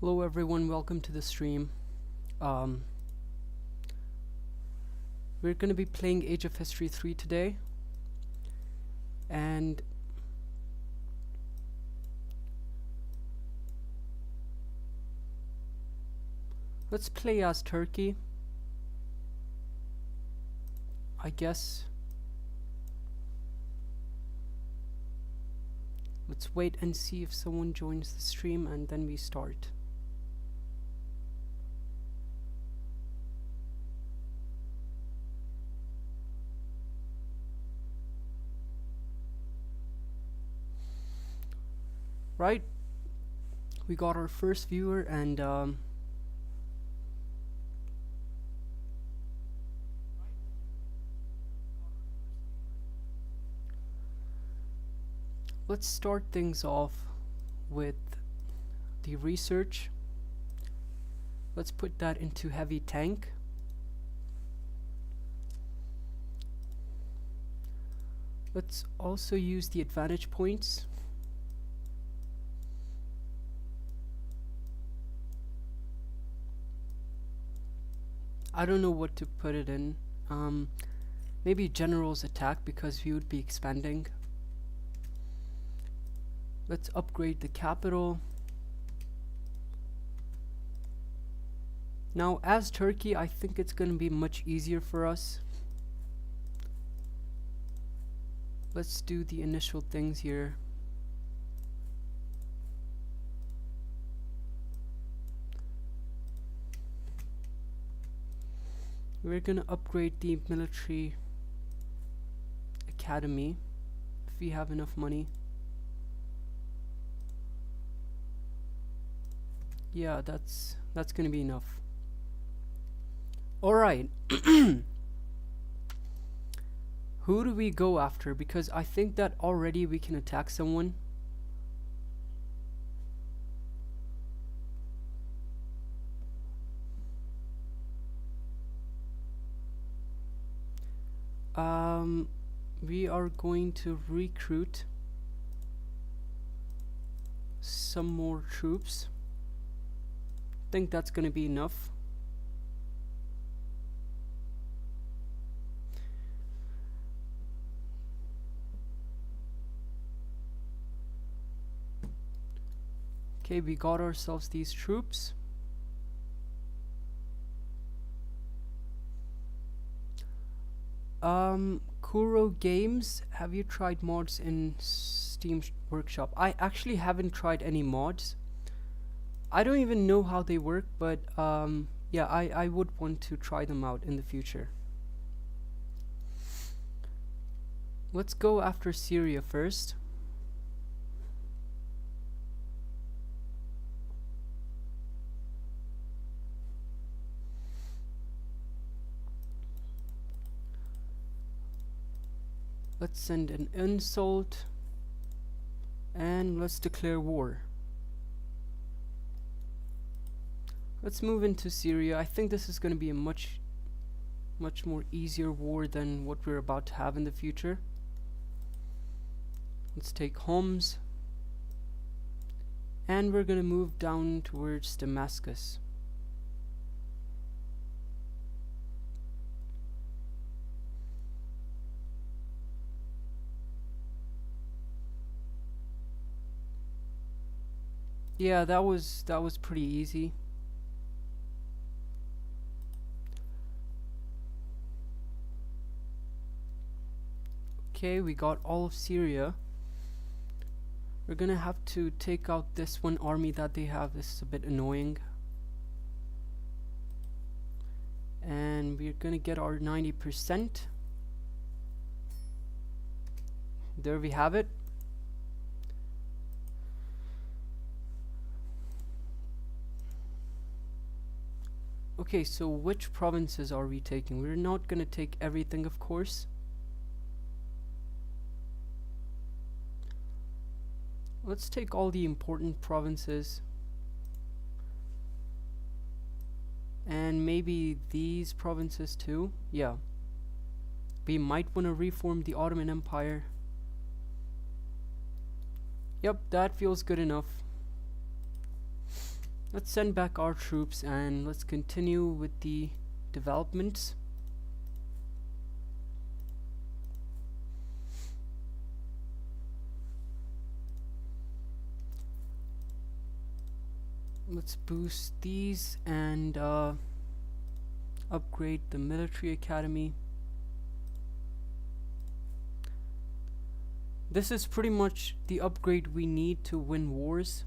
Hello everyone, welcome to the stream. Um, we're going to be playing Age of History 3 today, and let's play as Turkey, I guess. Let's wait and see if someone joins the stream and then we start. Right, we got our first viewer, and let's start things off with the research. Let's put that into heavy tank. Let's also use the advantage points. I don't know what to put it in. Maybe General's Attack, because we would be expanding. Let's upgrade the capital. Now, as Turkey, I think it's going to be much easier for us. Let's do the initial things here. We're gonna upgrade the military academy if we have enough money. Yeah, that's gonna be enough. Alright. Who do we go after? Because I think that already we can attack someone. We are going to recruit some more troops. I think that's gonna be enough. Okay, we got ourselves these troops. Kuro Games, have you tried mods in Steam Workshop? I actually haven't tried any mods. I don't even know how they work, but yeah, I would want to try them out in the future. Let's go after Syria first. Let's send an insult and let's declare war. Let's move into Syria. I think this is going to be a much more easier war than what we're about to have in the future. Let's take Homs and we're going to move down towards Damascus. Yeah, that was pretty easy. Okay, we got all of Syria. We're gonna have to take out this one army that they have. This is a bit annoying. And we're gonna get our 90%. There we have it. Okay, so which provinces are we taking? We're not gonna take everything, of course. Let's take all the important provinces. And maybe these provinces too. Yeah. We might want to reform the Ottoman Empire. Yep, that feels good enough. Let's send back our troops and let's continue with the developments. Let's boost these and upgrade the military academy. This is pretty much the upgrade we need to win wars.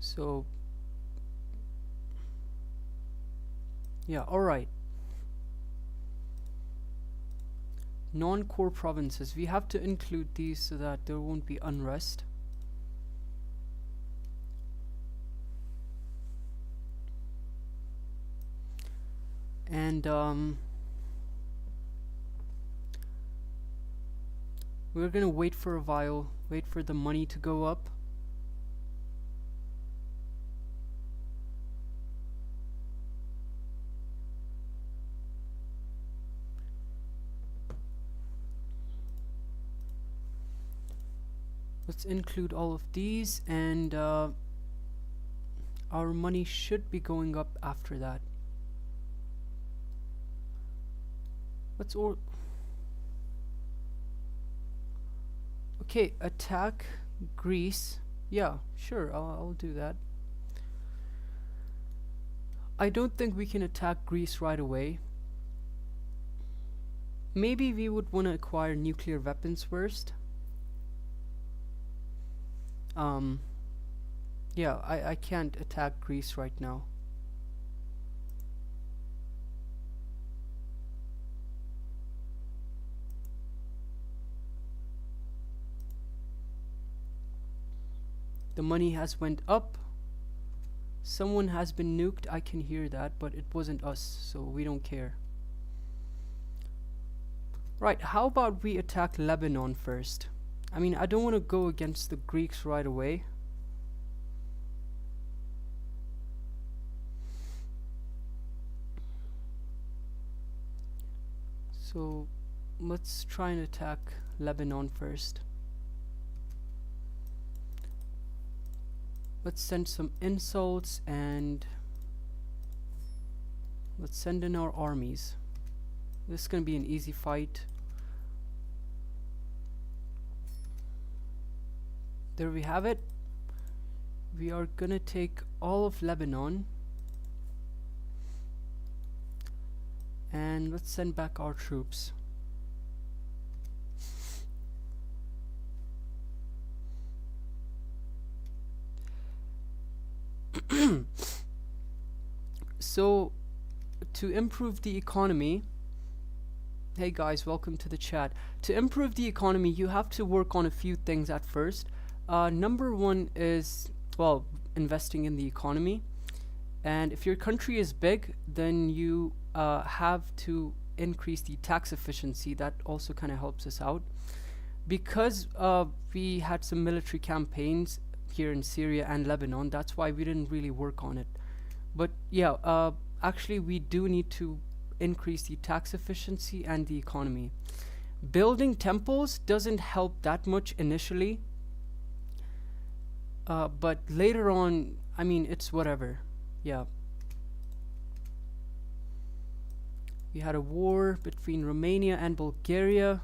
So yeah, alright. Non-core provinces, we have to include these so that there won't be unrest. And we're gonna wait for a while, wait for the money to go up. Let's include all of these, and our money should be going up after that. Let's okay, attack Greece. Yeah, sure, I'll do that. I don't think we can attack Greece right away. Maybe we would want to acquire nuclear weapons first. Yeah, I can't attack Greece right now. The money has went up. Someone has been nuked, I can hear that, but it wasn't us, so we don't care. Right, how about we attack Lebanon first? I mean, I don't want to go against the Greeks right away. So let's try and attack Lebanon first. Let's send some insults and let's send in our armies. This is gonna be an easy fight. There we have it. We are gonna take all of Lebanon. And let's send back our troops. So, to improve the economy, hey guys, welcome to the chat. To improve the economy, you have to work on a few things at first. Number one is, well, investing in the economy. And if your country is big, then you have to increase the tax efficiency. That also kind of helps us out. Because we had some military campaigns here in Syria and Lebanon, that's why we didn't really work on it. But yeah, actually we do need to increase the tax efficiency and the economy. Building temples doesn't help that much initially. But later on, I mean, it's whatever. Yeah. We had a war between Romania and Bulgaria.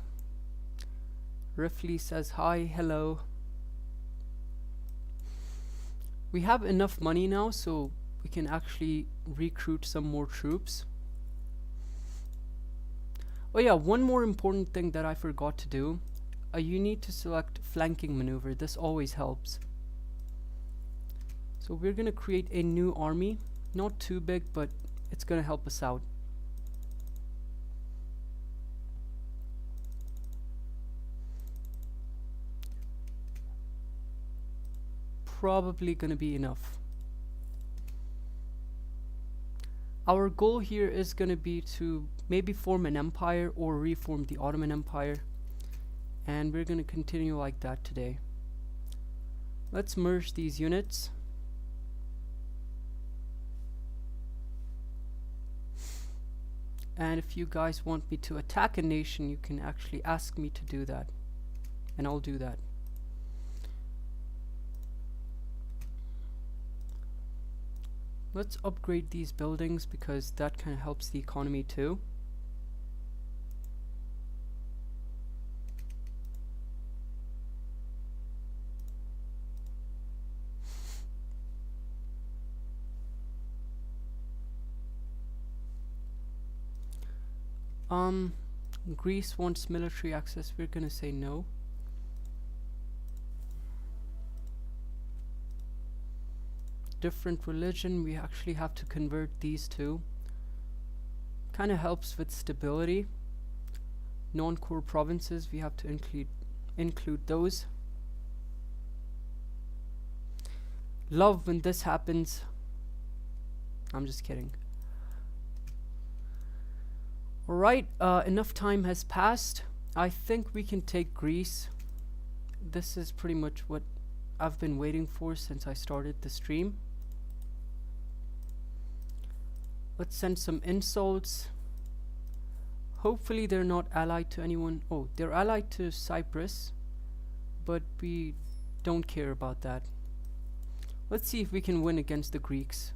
Rifley says hi, hello. We have enough money now, so we can actually recruit some more troops. Oh yeah, one more important thing that I forgot to do. You need to select flanking maneuver. This always helps. So we're gonna create a new army. Not too big, but it's gonna help us out. Probably gonna be enough. Our goal here is gonna be to maybe form an empire or reform the Ottoman Empire. And we're gonna continue like that today. Let's merge these units. And if you guys want me to attack a nation, you can actually ask me to do that. and I'll do that. Let's upgrade these buildings because that kind of helps the economy too. Greece wants military access. We're gonna say no. Different religion, we actually have to convert these two. Kind of helps with stability. Non-core provinces, we have to include those. Love when this happens. I'm just kidding. Alright, enough time has passed. I think we can take Greece. This is pretty much what I've been waiting for since I started the stream. Let's send some insults. Hopefully they're not allied to anyone. Oh, they're allied to Cyprus, but we don't care about that. Let's see if we can win against the Greeks.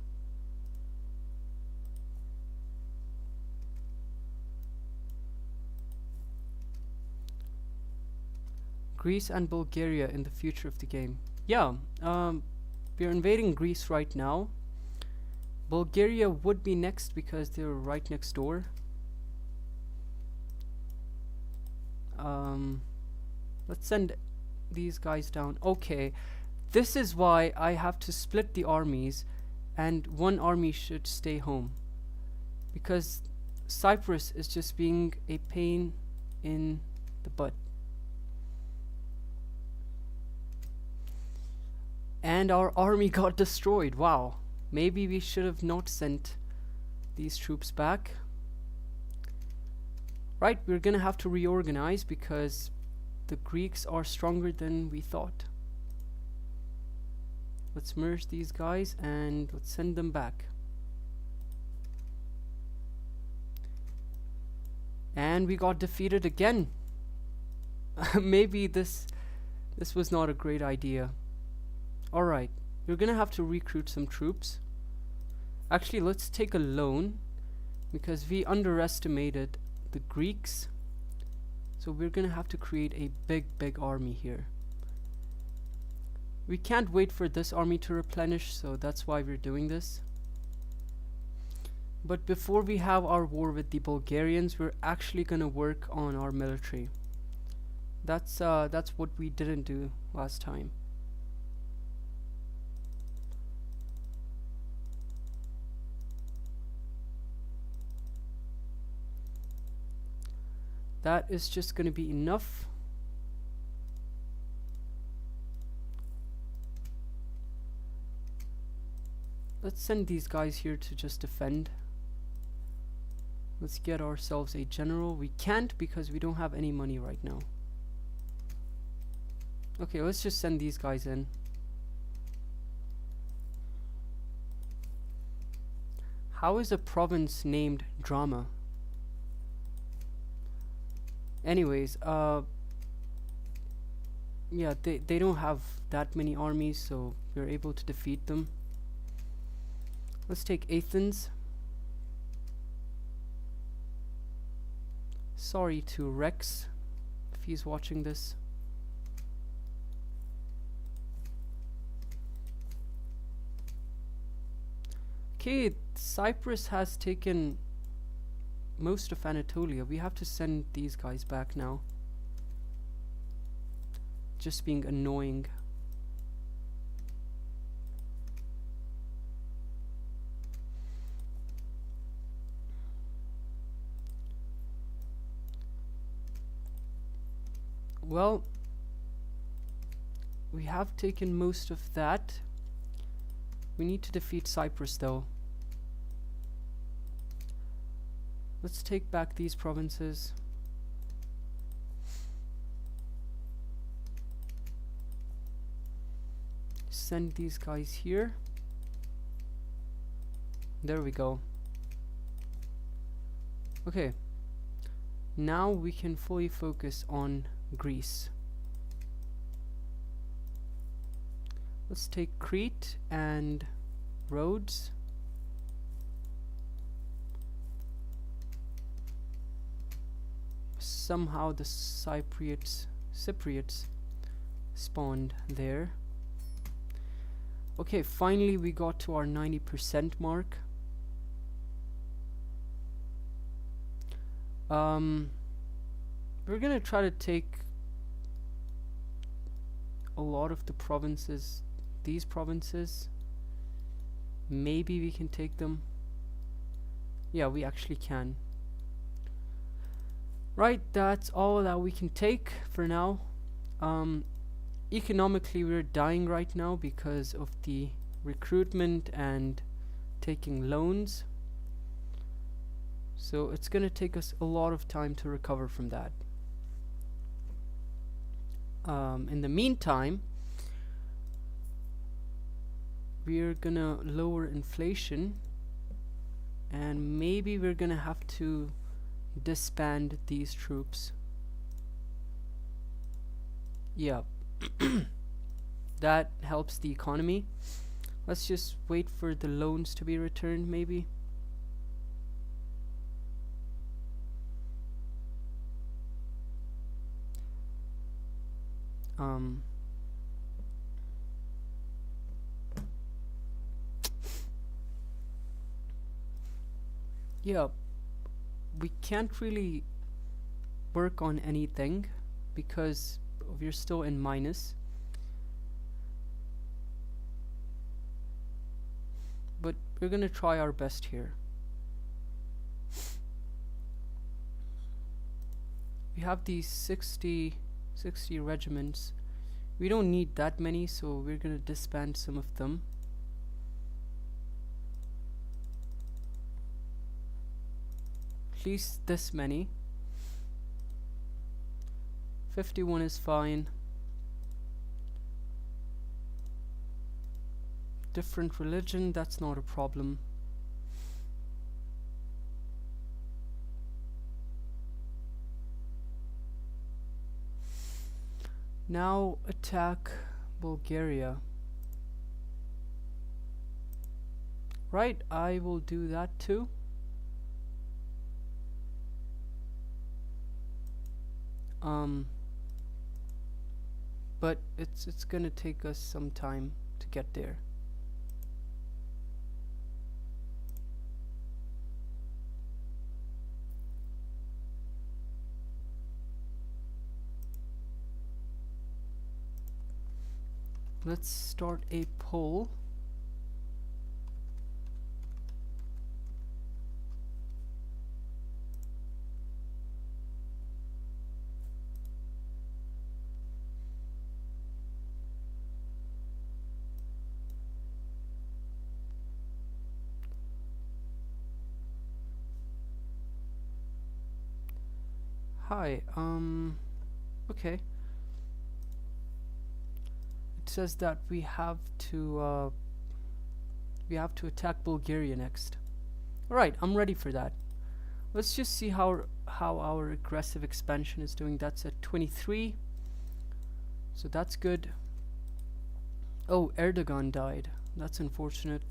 Greece and Bulgaria in the future of the game. Yeah, we're invading Greece right now. Bulgaria would be next because they're right next door. Let's send these guys down. Okay, this is why I have to split the armies and one army should stay home, because Cyprus is just being a pain in the butt. And our army got destroyed. Wow. Maybe we should have not sent these troops back. Right, we're gonna have to reorganize because the Greeks are stronger than we thought. Let's merge these guys and let's send them back. And we got defeated again. Maybe this was not a great idea. Alright, we're gonna have to recruit some troops. Actually, let's take a loan because we underestimated the Greeks. So we're gonna have to create a big army here. We can't wait for this army to replenish, so that's why we're doing this. But before we have our war with the Bulgarians, we're actually gonna work on our military. That's what we didn't do last time. That is just going to be enough. Let's send these guys here to just defend. Let's get ourselves a general. We can't because we don't have any money right now. Okay, let's just send these guys in. How is a province named Drama? Anyways, yeah, they don't have that many armies, so we're able to defeat them. Let's take Athens. Sorry to Rex if he's watching this. Okay, Cyprus has taken most of Anatolia. We have to send these guys back now. Just being annoying. Well, we have taken most of that. We need to defeat Cyprus though. Let's take back these provinces. Send these guys here. There we go. Okay. Now we can fully focus on Greece. Let's take Crete and Rhodes. Somehow the Cypriots spawned there. Okay, finally we got to our 90% mark. We're gonna try to take a lot of the provinces, these provinces. Maybe we can take them. Yeah, we actually can. Right, that's all that we can take for now. Economically we're dying right now because of the recruitment and taking loans. So it's gonna take us a lot of time to recover from that. In the meantime, we're gonna lower inflation, and maybe we're gonna have to disband these troops. Yeah. That helps the economy. Let's just wait for the loans to be returned, maybe. Yeah, we can't really work on anything because we're still in minus. But we're gonna try our best here. We have these 60 regiments. We don't need that many, so we're gonna disband some of them. At least this many. 51 is fine. Different religion, that's not a problem. Now attack Bulgaria. Right, I will do that too. But it's gonna take us some time to get there. Let's start a poll. Hi, okay. It says that we have to attack Bulgaria next. Alright, I'm ready for that. Let's just see how our aggressive expansion is doing. That's at 23. So that's good. Oh, Erdogan died. That's unfortunate.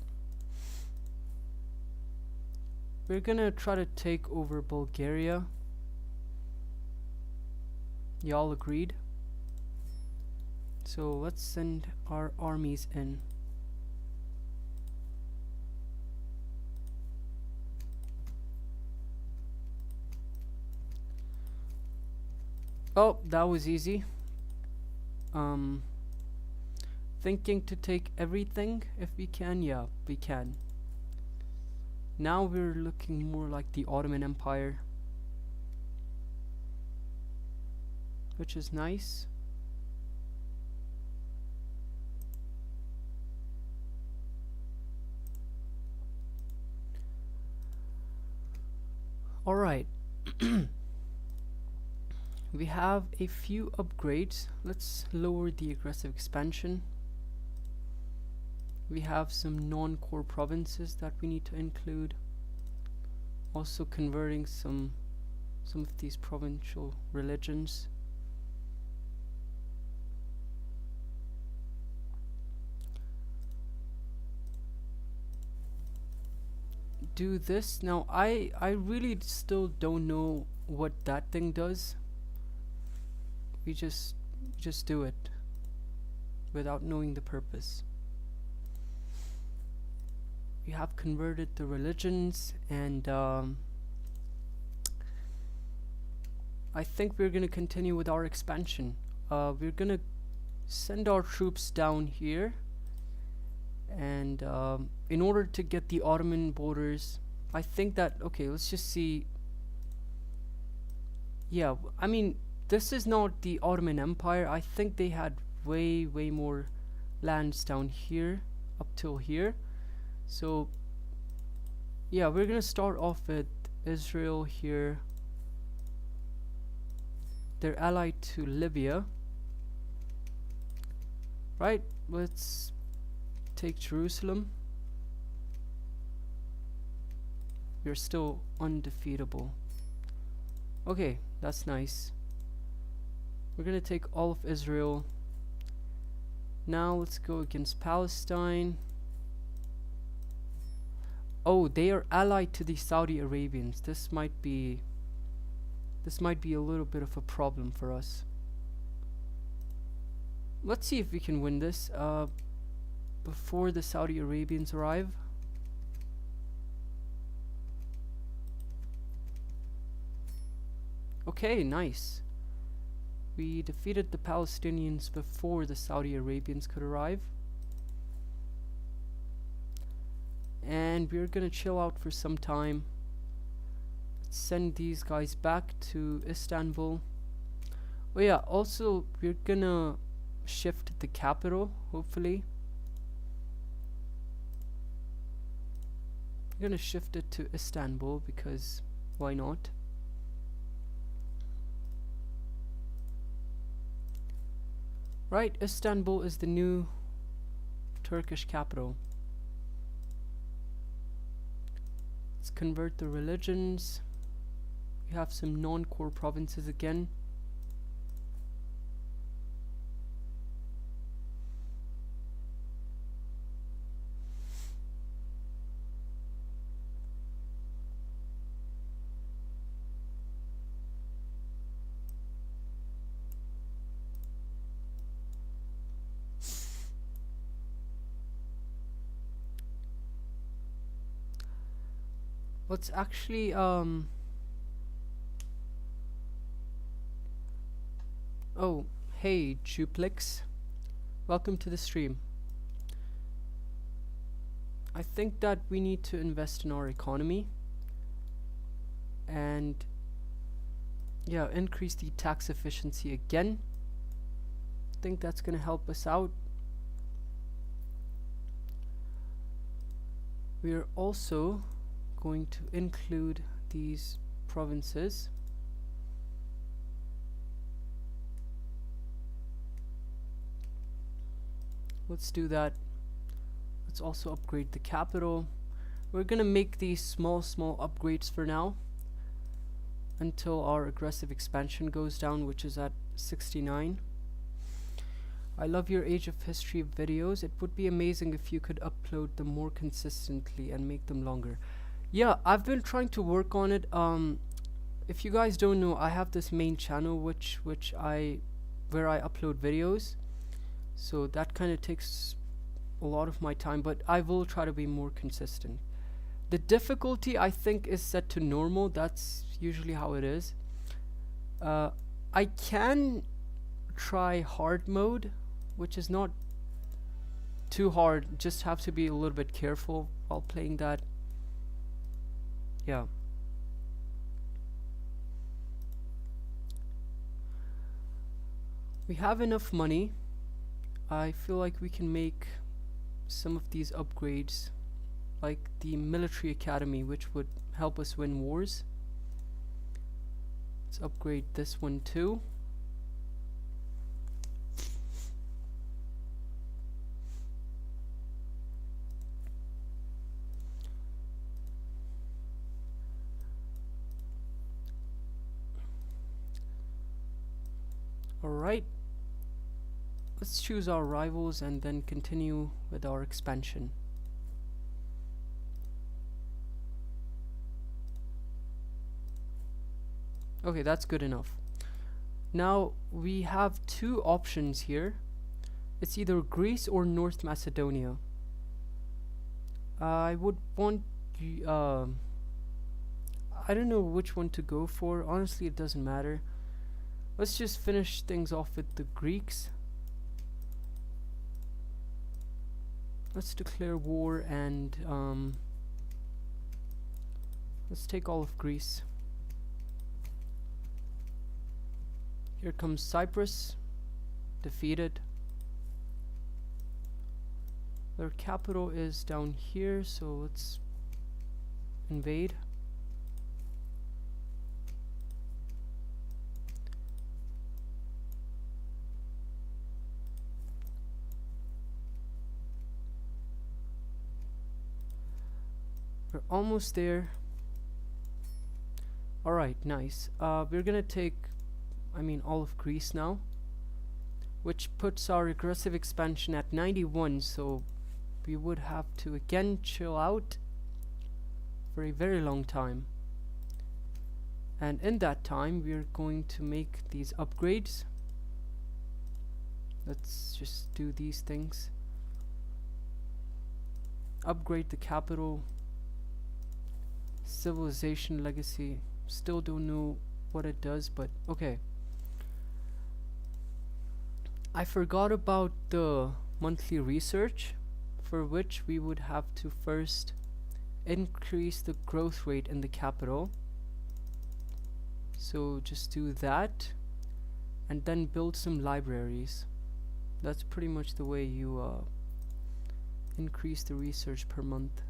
We're gonna try to take over Bulgaria. Y'all agreed? So let's send our armies in. Oh, that was easy. Thinking to take everything if we can. Yeah, we can. Now we're looking more like the Ottoman Empire, which is nice. Alright. We have a few upgrades. Let's lower the aggressive expansion. We have some non-core provinces that we need to include. Also converting some of these provincial religions. do this now. I really still don't know what that thing does. We just do it without knowing the purpose. We have converted the religions, and I think we're gonna continue with our expansion. We're gonna send our troops down here, and in order to get the Ottoman borders, I think that, okay, let's just see. Yeah, I mean, this is not the Ottoman Empire. I think they had way more lands down here up till here. So yeah, we're gonna start off with Israel here. They're allied to Libya, right? Let's take Jerusalem. We're still undefeatable. Okay, that's nice. We're gonna take all of Israel. Now let's go against Palestine. Oh, they are allied to the Saudi Arabians. This might be a little bit of a problem for us. Let's see if we can win this before the Saudi Arabians arrive. Okay, nice. We defeated the Palestinians before the Saudi Arabians could arrive. And we're gonna chill out for some time. Let's send these guys back to Istanbul. Oh yeah, also we're gonna shift the capital, hopefully. We're gonna shift it to Istanbul because why not? Right, Istanbul is the new Turkish capital. Let's convert the religions. We have some non-core provinces again. Let's actually oh, hey Juplex, welcome to the stream. I think that we need to invest in our economy and yeah, increase the tax efficiency again. I think that's gonna help us out. We are also going to include these provinces. Let's do that. Let's also upgrade the capital. We're gonna make these small upgrades for now until our aggressive expansion goes down, which is at 69. I love your Age of History videos. It would be amazing if you could upload them more consistently and make them longer. Yeah, I've been trying to work on it. If you guys don't know, I have this main channel where I upload videos. So that kind of takes a lot of my time, but I will try to be more consistent. The difficulty I think is set to normal. That's usually how it is. I can try hard mode, which is not too hard. Just have to be a little bit careful while playing that. Yeah. We have enough money. I feel like we can make some of these upgrades, like the military academy, which would help us win wars. Let's upgrade this one too. Alright, let's choose our rivals and then continue with our expansion. Okay, that's good enough. Now we have two options here. It's either Greece or North Macedonia. I would want I don't know which one to go for. Honestly, it doesn't matter. Let's just finish things off with the Greeks. Let's declare war and let's take all of Greece. Here comes Cyprus, defeated. Their capital is down here, so let's invade. We're almost there. Alright, nice. We're gonna take, all of Greece now, which puts our aggressive expansion at 91, so we would have to again chill out for a very long time. And in that time, we're going to make these upgrades. Let's just do these things. Upgrade the capital. Civilization legacy. Still don't know what it does, but okay. I forgot about the monthly research, for which we would have to first increase the growth rate in the capital. So just do that and then build some libraries. That's pretty much the way you increase the research per month.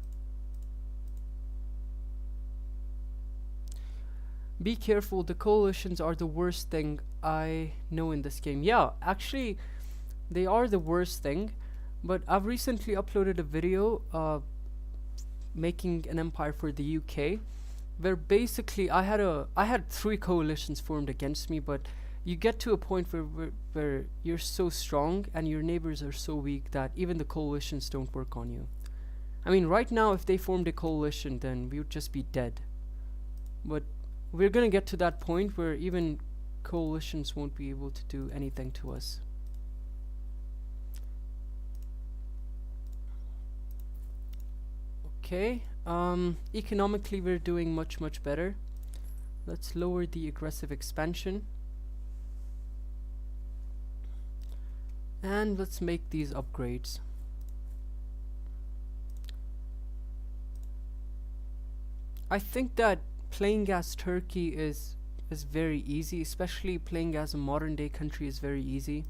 Be careful, the coalitions are the worst thing I know in this game. Yeah, actually, they are the worst thing, but I've recently uploaded a video making an empire for the UK, where basically I had 3 coalitions formed against me, but you get to a point where you're so strong and your neighbors are so weak that even the coalitions don't work on you. I mean, right now, if they formed a coalition, then we would just be dead. But we're gonna get to that point where even coalitions won't be able to do anything to us. Okay, economically we're doing much better. Let's lower the aggressive expansion. And let's make these upgrades. I think that playing as Turkey is very easy, especially playing as a modern day country is very easy.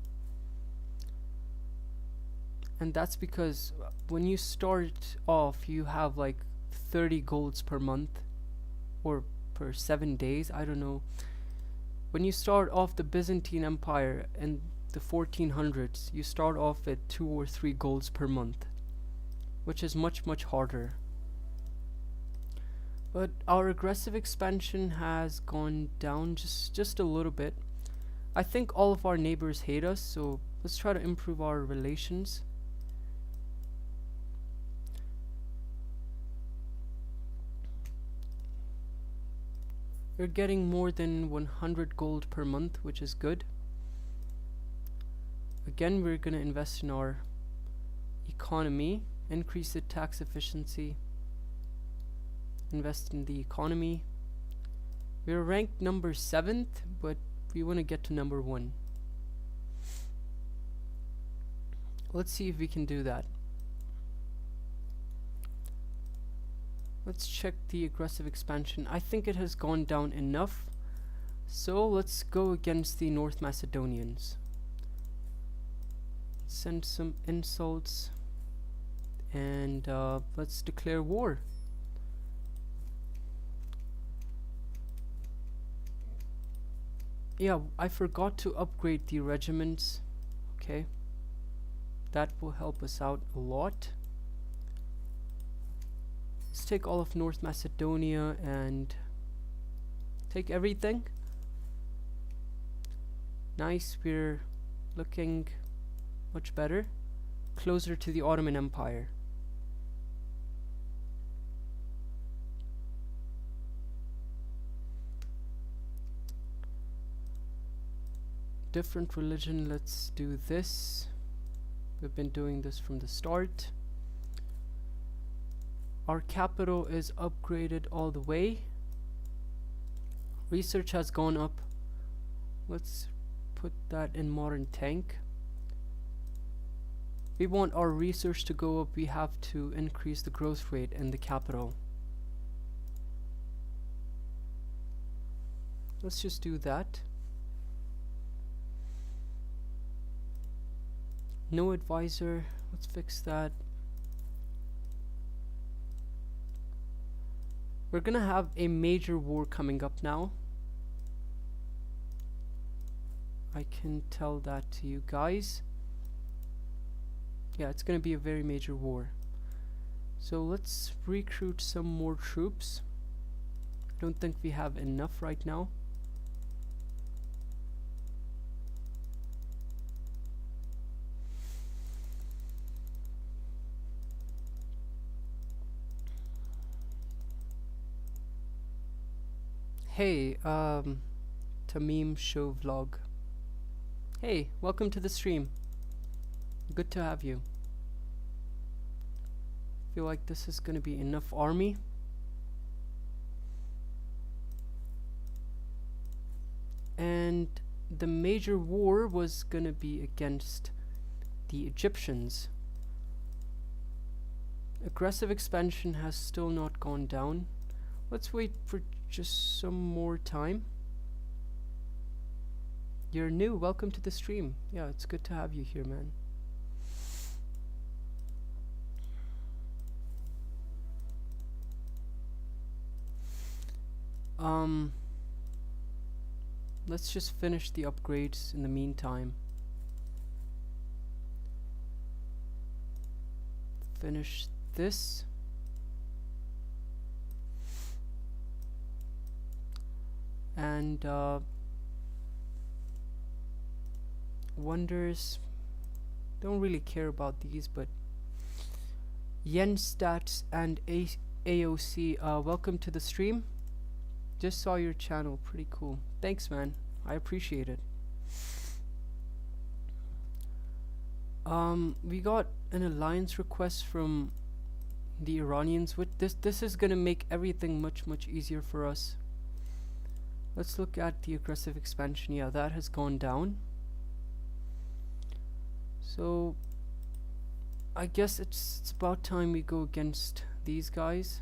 And that's because when you start off, you have like 30 golds per month or per 7 days, I don't know. When you start off the Byzantine Empire in the 1400s, you start off at 2 or 3 golds per month, which is much harder. But our aggressive expansion has gone down just a little bit. I think all of our neighbors hate us, so let's try to improve our relations. We're getting more than 100 gold per month, which is good. Again, we're gonna invest in our economy, increase the tax efficiency, invest in the economy. We're ranked number 7th, but we want to get to number 1. Let's see if we can do that. Let's check the aggressive expansion. I think it has gone down enough, so let's go against the North Macedonians. Send some insults and let's declare war. Yeah, I forgot to upgrade the regiments. Okay, that will help us out a lot. Let's take all of North Macedonia and take everything. Nice, we're looking much better, closer to the Ottoman Empire. different religion. Let's do this. We've been doing this from the start. Our capital is upgraded all the way. Research has gone up. Let's put that in modern tank. We want our research to go up. We have to increase the growth rate in the capital. Let's just do that. No advisor. Let's fix that. We're gonna have a major war coming up now. I can tell that to you guys. Yeah, it's gonna be a very major war. So let's recruit some more troops. I don't think we have enough right now. Hey, Tamim Show Vlog. Hey, welcome to the stream. Good to have you. Feel like this is gonna be enough army. And the major war was gonna be against the Egyptians. Aggressive expansion has still not gone down. Let's wait for just some more time. You're new, welcome to the stream. Yeah, it's good to have you here, man. Let's just finish the upgrades in the meantime. Finish this. And wonders, don't really care about these, but Yen Stats and AOC, welcome to the stream. Just saw your channel, pretty cool. Thanks, man, I appreciate it. We got an alliance request from the Iranians. With this is gonna make everything much easier for us. Let's look at the aggressive expansion. Yeah, that has gone down. So I guess it's about time we go against these guys.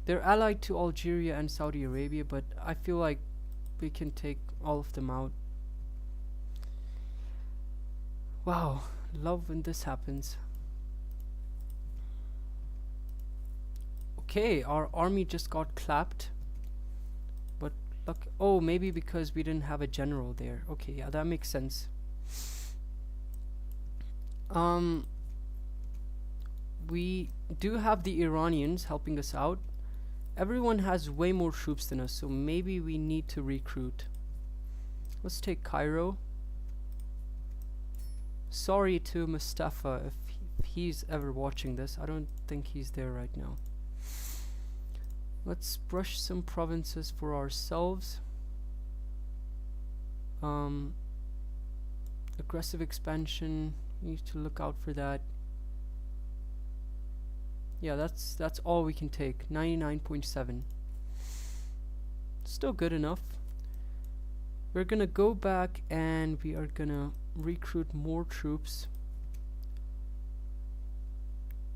They're allied to Algeria and Saudi Arabia, but I feel like we can take all of them out. Wow, love when this happens. Okay, our army just got clapped. But look, oh, maybe because we didn't have a general there. Okay, yeah, that makes sense. We do have the Iranians helping us out. Everyone has way more troops than us, so maybe we need to recruit. Let's take Cairo. Sorry to Mustafa if he's ever watching this. I don't think he's there right now. Let's brush some provinces for ourselves. Aggressive expansion, we need to look out for that. Yeah, that's all we can take. 99.7. Still good enough. We're gonna go back and we are gonna recruit more troops.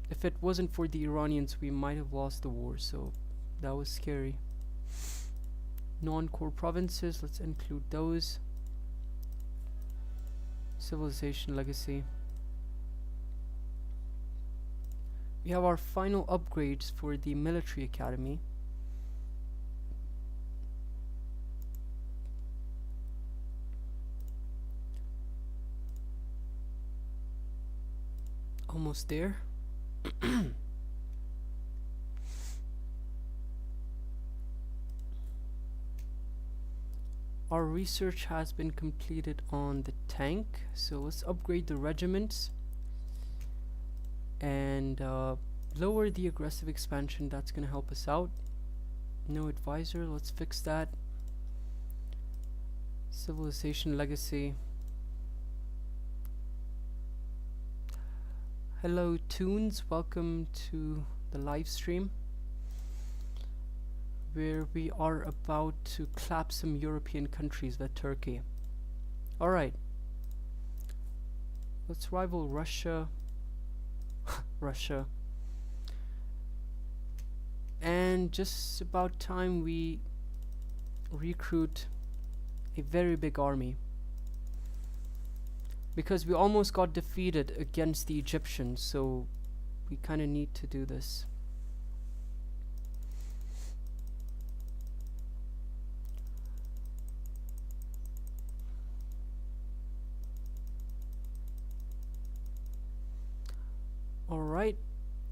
If it wasn't for the Iranians, we might have lost the war, so that was scary. Non-core provinces, let's include those. Civilization legacy. We have our final upgrades for the military academy. Almost there. Our research has been completed on the tank, so let's upgrade the regiments and lower the aggressive expansion. That's gonna help us out. No advisor, let's fix that. Civilization legacy. Hello Toons, welcome to the live stream where we are about to clap some European countries with Turkey. Alright, let's rival Russia. Russia. And just about time we recruit a very big army, because we almost got defeated against the Egyptians, so we kind of need to do this. Alright,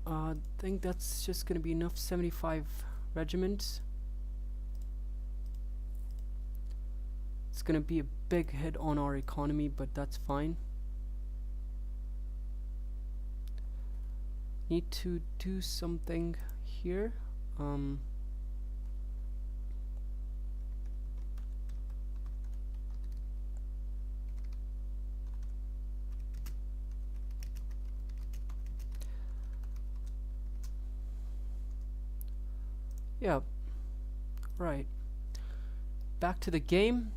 I think that's just gonna be enough. 75 regiments. It's gonna be a big hit on our economy, but that's fine. Need to do something here. Yeah, right. Back to the game.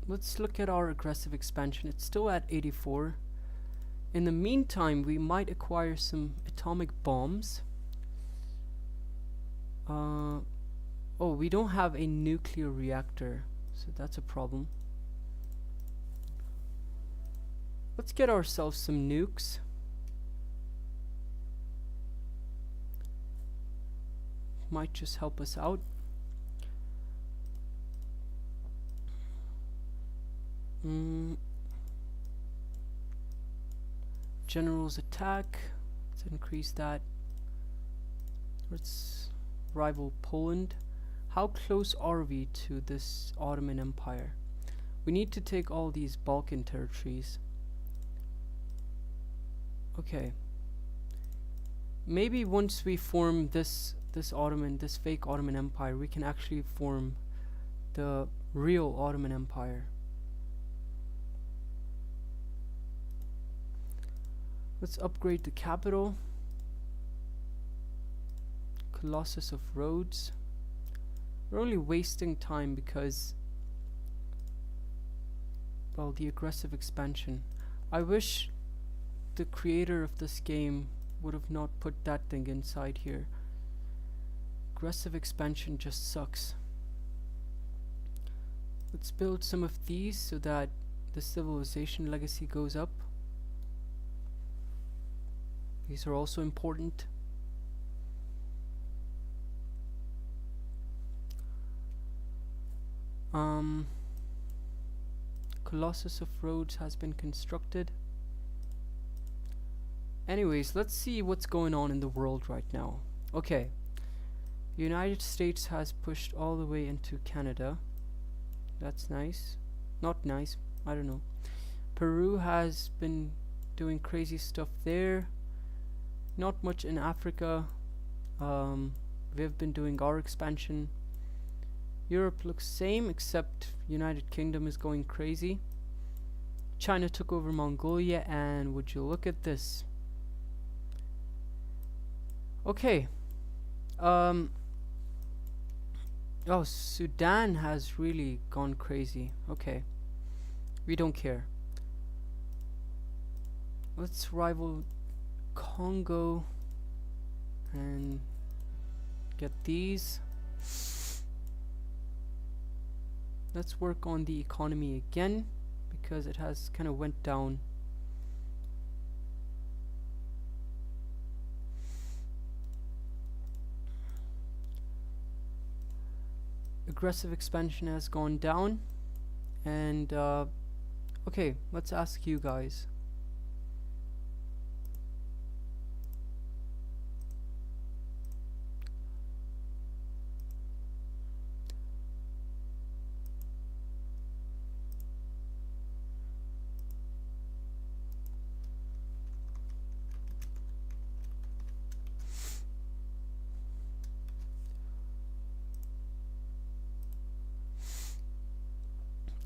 Let's look at our aggressive expansion. It's still at 84. In the meantime, we might acquire some atomic bombs. Oh, we don't have a nuclear reactor, so that's a problem. Let's get ourselves some nukes. Might just help us out. General's attack. Let's increase that. Let's rival Poland. How close are we to this Ottoman Empire? We need to take all these Balkan territories. Okay. Maybe once we form this fake Ottoman Empire, we can actually form the real Ottoman Empire. Let's upgrade the capital. Colossus of Rhodes. We're only wasting time because, well, the aggressive expansion. I wish the creator of this game would have not put that thing inside here. Aggressive expansion just sucks. Let's build some of these so that the civilization legacy goes up. These are also important. Colossus of Rhodes has been constructed. Anyways, let's see what's going on in the world right now. Okay. United States has pushed all the way into Canada. That's nice. Not nice. I don't know. Peru has been doing crazy stuff there. Not much in Africa. We've been doing our expansion. Europe looks same, except United Kingdom is going crazy. China took over Mongolia, and would you look at this? Okay. Oh, Sudan has really gone crazy. Okay. We don't care. Let's rival Congo and get these. Let's work on the economy again because it has kind of went down. Aggressive expansion has gone down, and okay, let's ask you guys.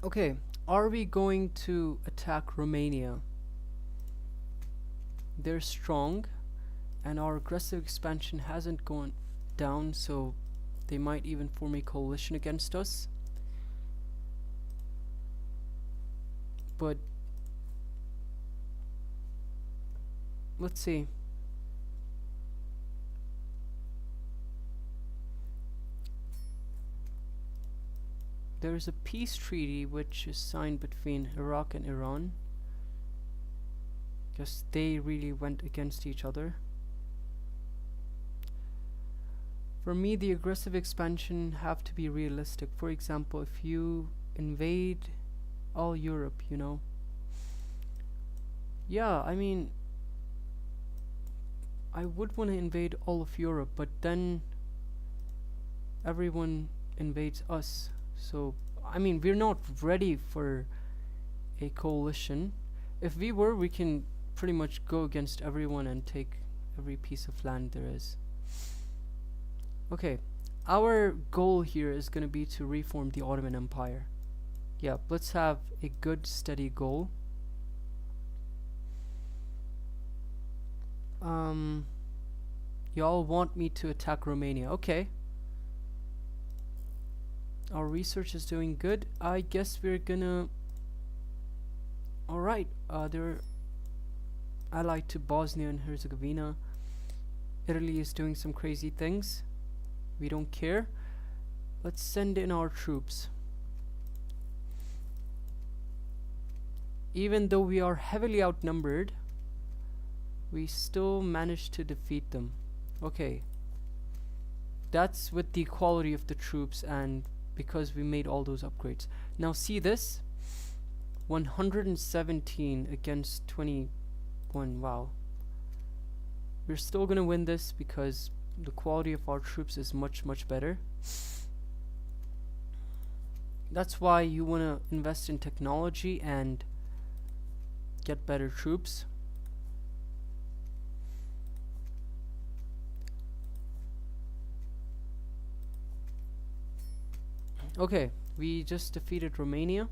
Okay, are we going to attack Romania? They're strong, and our aggressive expansion hasn't gone down, so they might even form a coalition against us. But let's see. There's a peace treaty which is signed between Iraq and Iran, because they really went against each other. For me, the aggressive expansion have to be realistic. For example, if you invade all Europe, you know. Yeah, I mean, I would want to invade all of Europe, but then everyone invades us. So, I mean, we're not ready for a coalition. If we were, we can pretty much go against everyone and take every piece of land there is. Okay, our goal here is going to be to reform the Ottoman Empire. Yeah, let's have a good steady goal. Y'all want me to attack Romania. Okay. Our research is doing good. I guess we're gonna... Alright, they're allied to Bosnia and Herzegovina. Italy is doing some crazy things. We don't care. Let's send in our troops. Even though we are heavily outnumbered, we still managed to defeat them. Okay. That's with the quality of the troops and because we made all those upgrades. Now see this? 117 against 21. Wow. We're still gonna win this because the quality of our troops is much better. That's why you wanna invest in technology and get better troops. Okay, we just defeated Romania.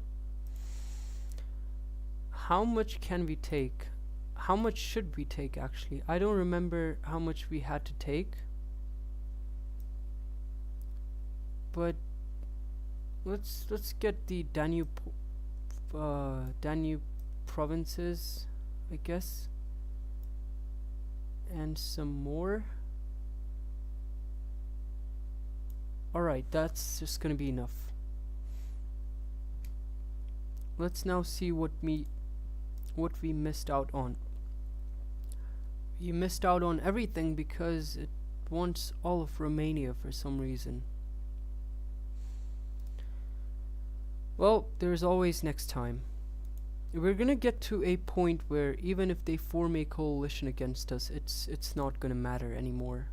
How much can we take? How much should we take actually? I don't remember how much we had to take. But let's get the Danube provinces, I guess. And some more. Alright, that's just gonna be enough. Let's now see what we missed out on. We missed out on everything because it wants all of Romania for some reason. Well, there's always next time. We're gonna get to a point where even if they form a coalition against us, it's not gonna matter anymore.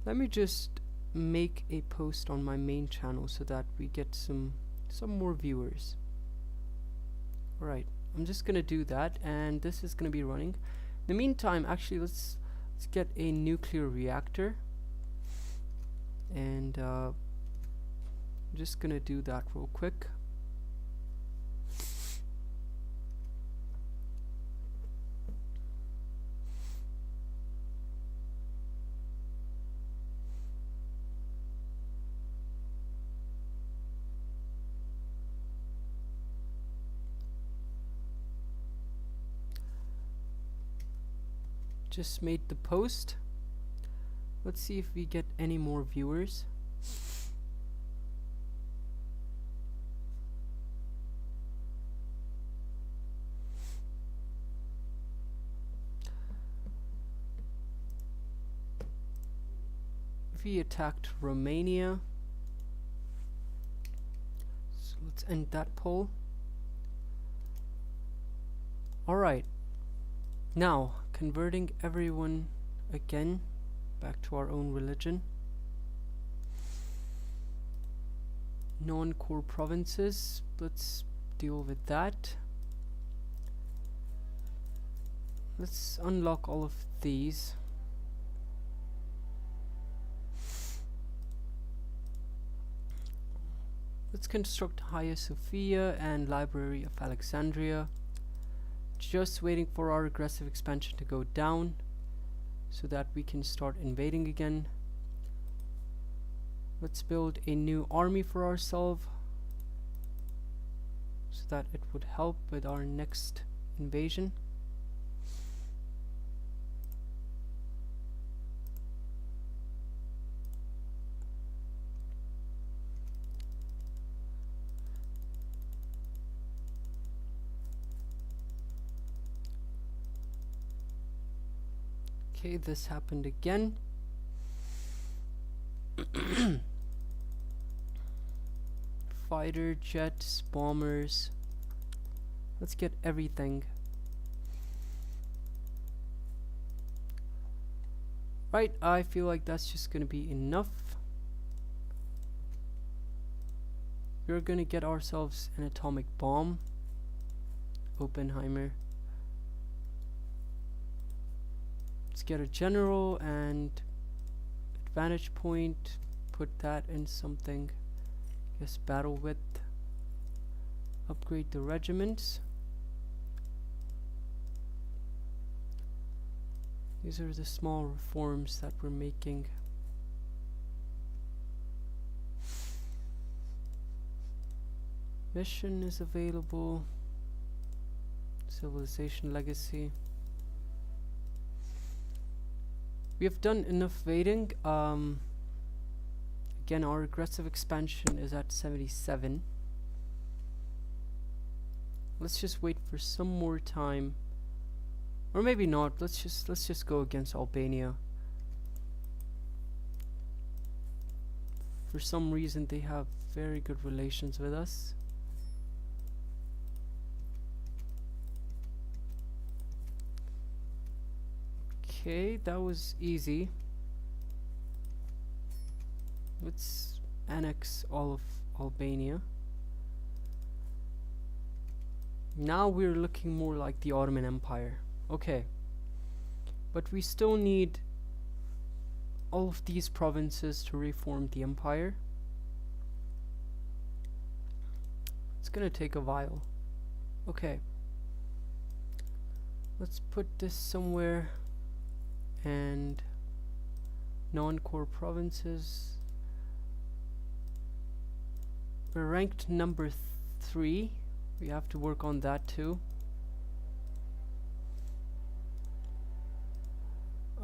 Let me just make a post on my main channel so that we get some more viewers. Alright, I'm just gonna do that, and this is gonna be running. In the meantime, actually, let's get a nuclear reactor, and I'm just gonna do that real quick. Just made the post. Let's see if we get any more viewers. We attacked Romania. So let's end that poll. Alright. Now, converting everyone again back to our own religion. Non-core provinces, let's deal with that. Let's unlock all of these. Let's construct Hagia Sophia and Library of Alexandria. Just waiting for our aggressive expansion to go down so that we can start invading again. Let's build a new army for ourselves so that it would help with our next invasion. Okay, this happened again. Fighter jets, bombers. Let's get everything. Right, I feel like that's just gonna be enough. We're gonna get ourselves an atomic bomb. Oppenheimer. Let's get a general and advantage point. Put that in something. Guess battle width. Upgrade the regiments. These are the small reforms that we're making. Mission is available. Civilization legacy. We have done enough waiting. Again, our aggressive expansion is at 77. Let's just wait for some more time, or maybe not. Let's just go against Albania. For some reason, they have very good relations with us. Okay, that was easy. Let's annex all of Albania. Now we're looking more like the Ottoman Empire. Okay. But we still need all of these provinces to reform the empire. It's gonna take a while. Okay. Let's put this somewhere. And non-core provinces. We're ranked number 3. We have to work on that too.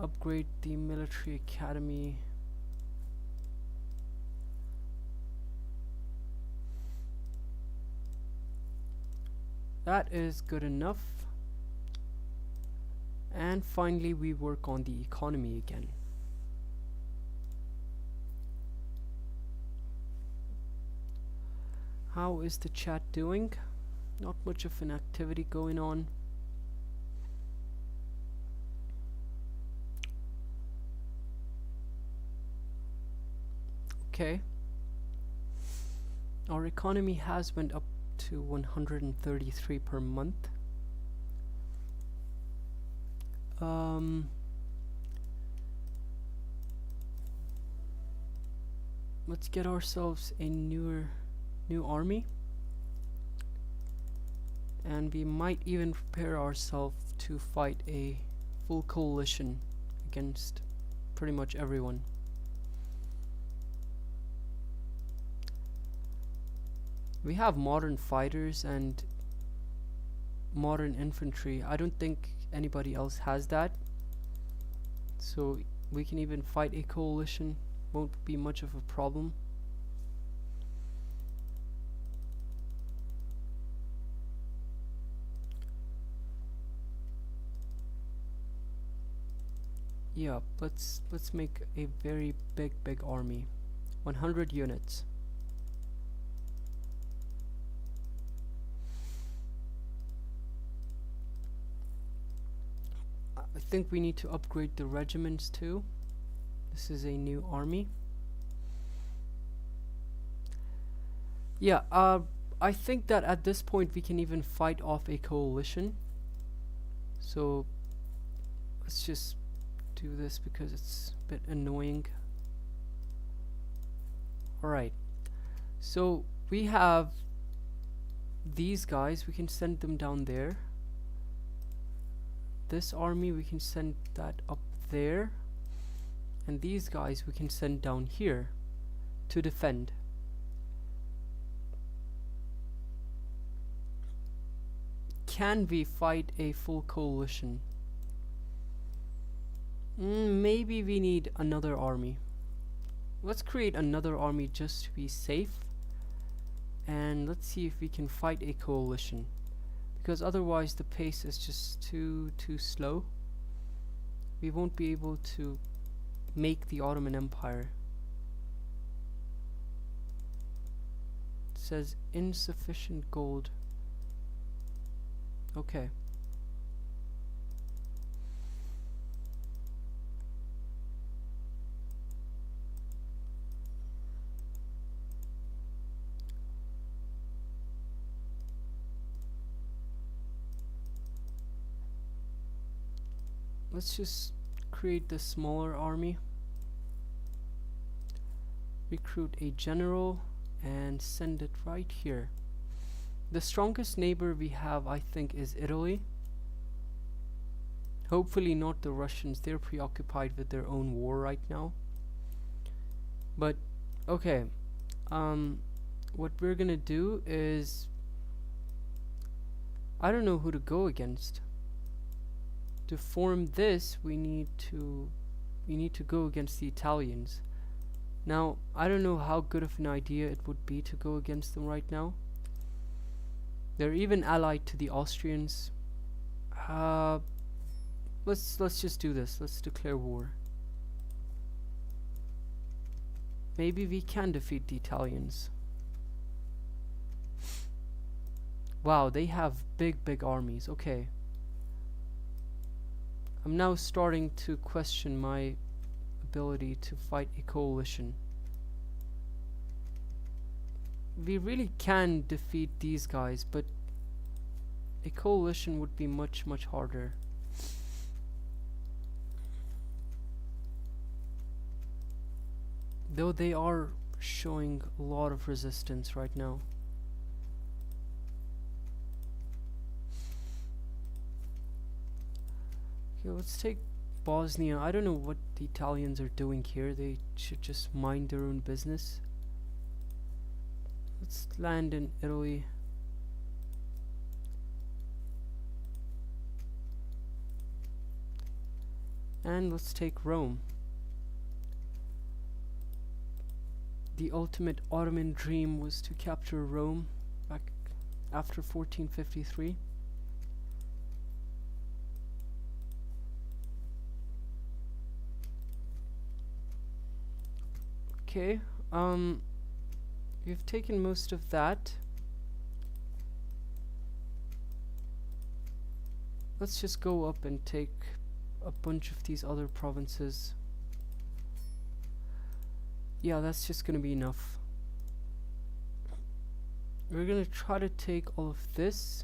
Upgrade the military academy. That is good enough. And finally, we work on the economy again. How is the chat doing? Not much of an activity going on. Okay. Our economy has went up to 133 per month. Let's get ourselves a new army, and we might even prepare ourselves to fight a full coalition against pretty much everyone. We have modern fighters and modern infantry. I don't think anybody else has that, so we can even fight a coalition. Won't be much of a problem. Yeah, let's make a very big army. 100 units. I think we need to upgrade the regiments too. This is a new army. Yeah, I think that at this point we can even fight off a coalition. So let's just do this because it's a bit annoying. Alright, so We have these guys, we can send them down there. This army, we can send that up there. And these guys, we can send down here to defend. Can we fight a full coalition? Maybe we need another army. Let's create another army just to be safe. And let's see if we can fight a coalition. Because otherwise the pace is just too slow. We won't be able to make the Ottoman Empire. It says insufficient gold. Okay. Let's just create the smaller army. Recruit a general and send it right here. The strongest neighbor we have, I think, is Italy. Hopefully not the Russians. They're preoccupied with their own war right now. But okay, what we're gonna do is, I don't know who to go against. To form this, we need to go against the Italians. Now, I don't know how good of an idea it would be to go against them right now. They're even allied to the Austrians. Let's just do this. Let's declare war. Maybe we can defeat the Italians. Wow, they have big armies. Okay. I'm now starting to question my ability to fight a coalition. We really can defeat these guys, but a coalition would be much harder. Though they are showing a lot of resistance right now. Okay, let's take Bosnia. I don't know what the Italians are doing here. They should just mind their own business. Let's land in Italy. And let's take Rome. The ultimate Ottoman dream was to capture Rome back after 1453. Okay, we've taken most of that. Let's just go up and take a bunch of these other provinces. Yeah, that's just gonna be enough. We're gonna try to take all of this.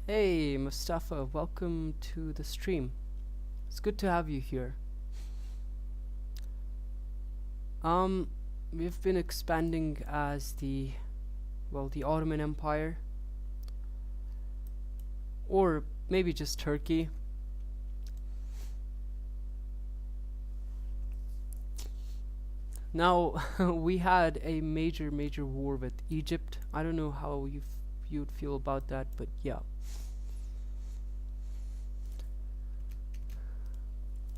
Hey, Mustafa, welcome to the stream. It's good to have you here. We've been expanding as the Ottoman Empire, or maybe just Turkey. Now we had a major war with Egypt. I don't know how you'd feel about that, but yeah.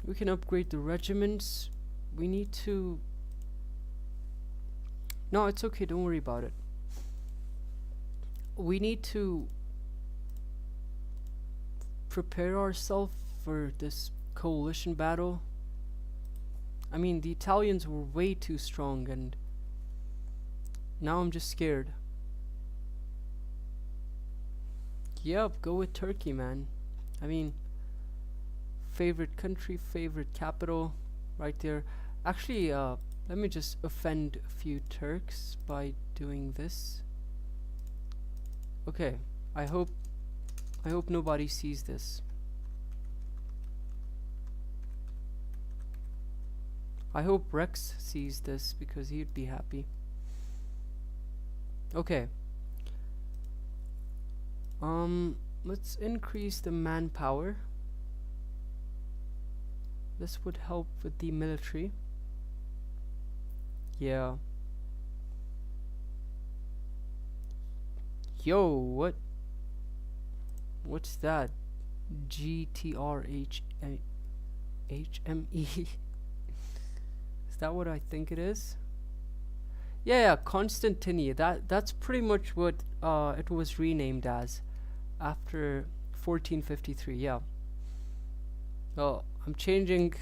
We can upgrade the regiments. We need to... No, it's okay, don't worry about it. We need to prepare ourselves for this coalition battle. I mean, the Italians were way too strong, and now I'm just scared. Yep, go with Turkey, man. I mean, favorite country, favorite capital, right there. Actually, let me just offend a few Turks by doing this. Okay, I hope nobody sees this. I hope Rex sees this because he'd be happy. Okay. Let's increase the manpower. This would help with the military. Yeah. Yo, what's that? GTRHME. Is that what I think it is? Yeah, Constantini. That's pretty much what it was renamed as after 1453. Yeah. Oh, I'm changing.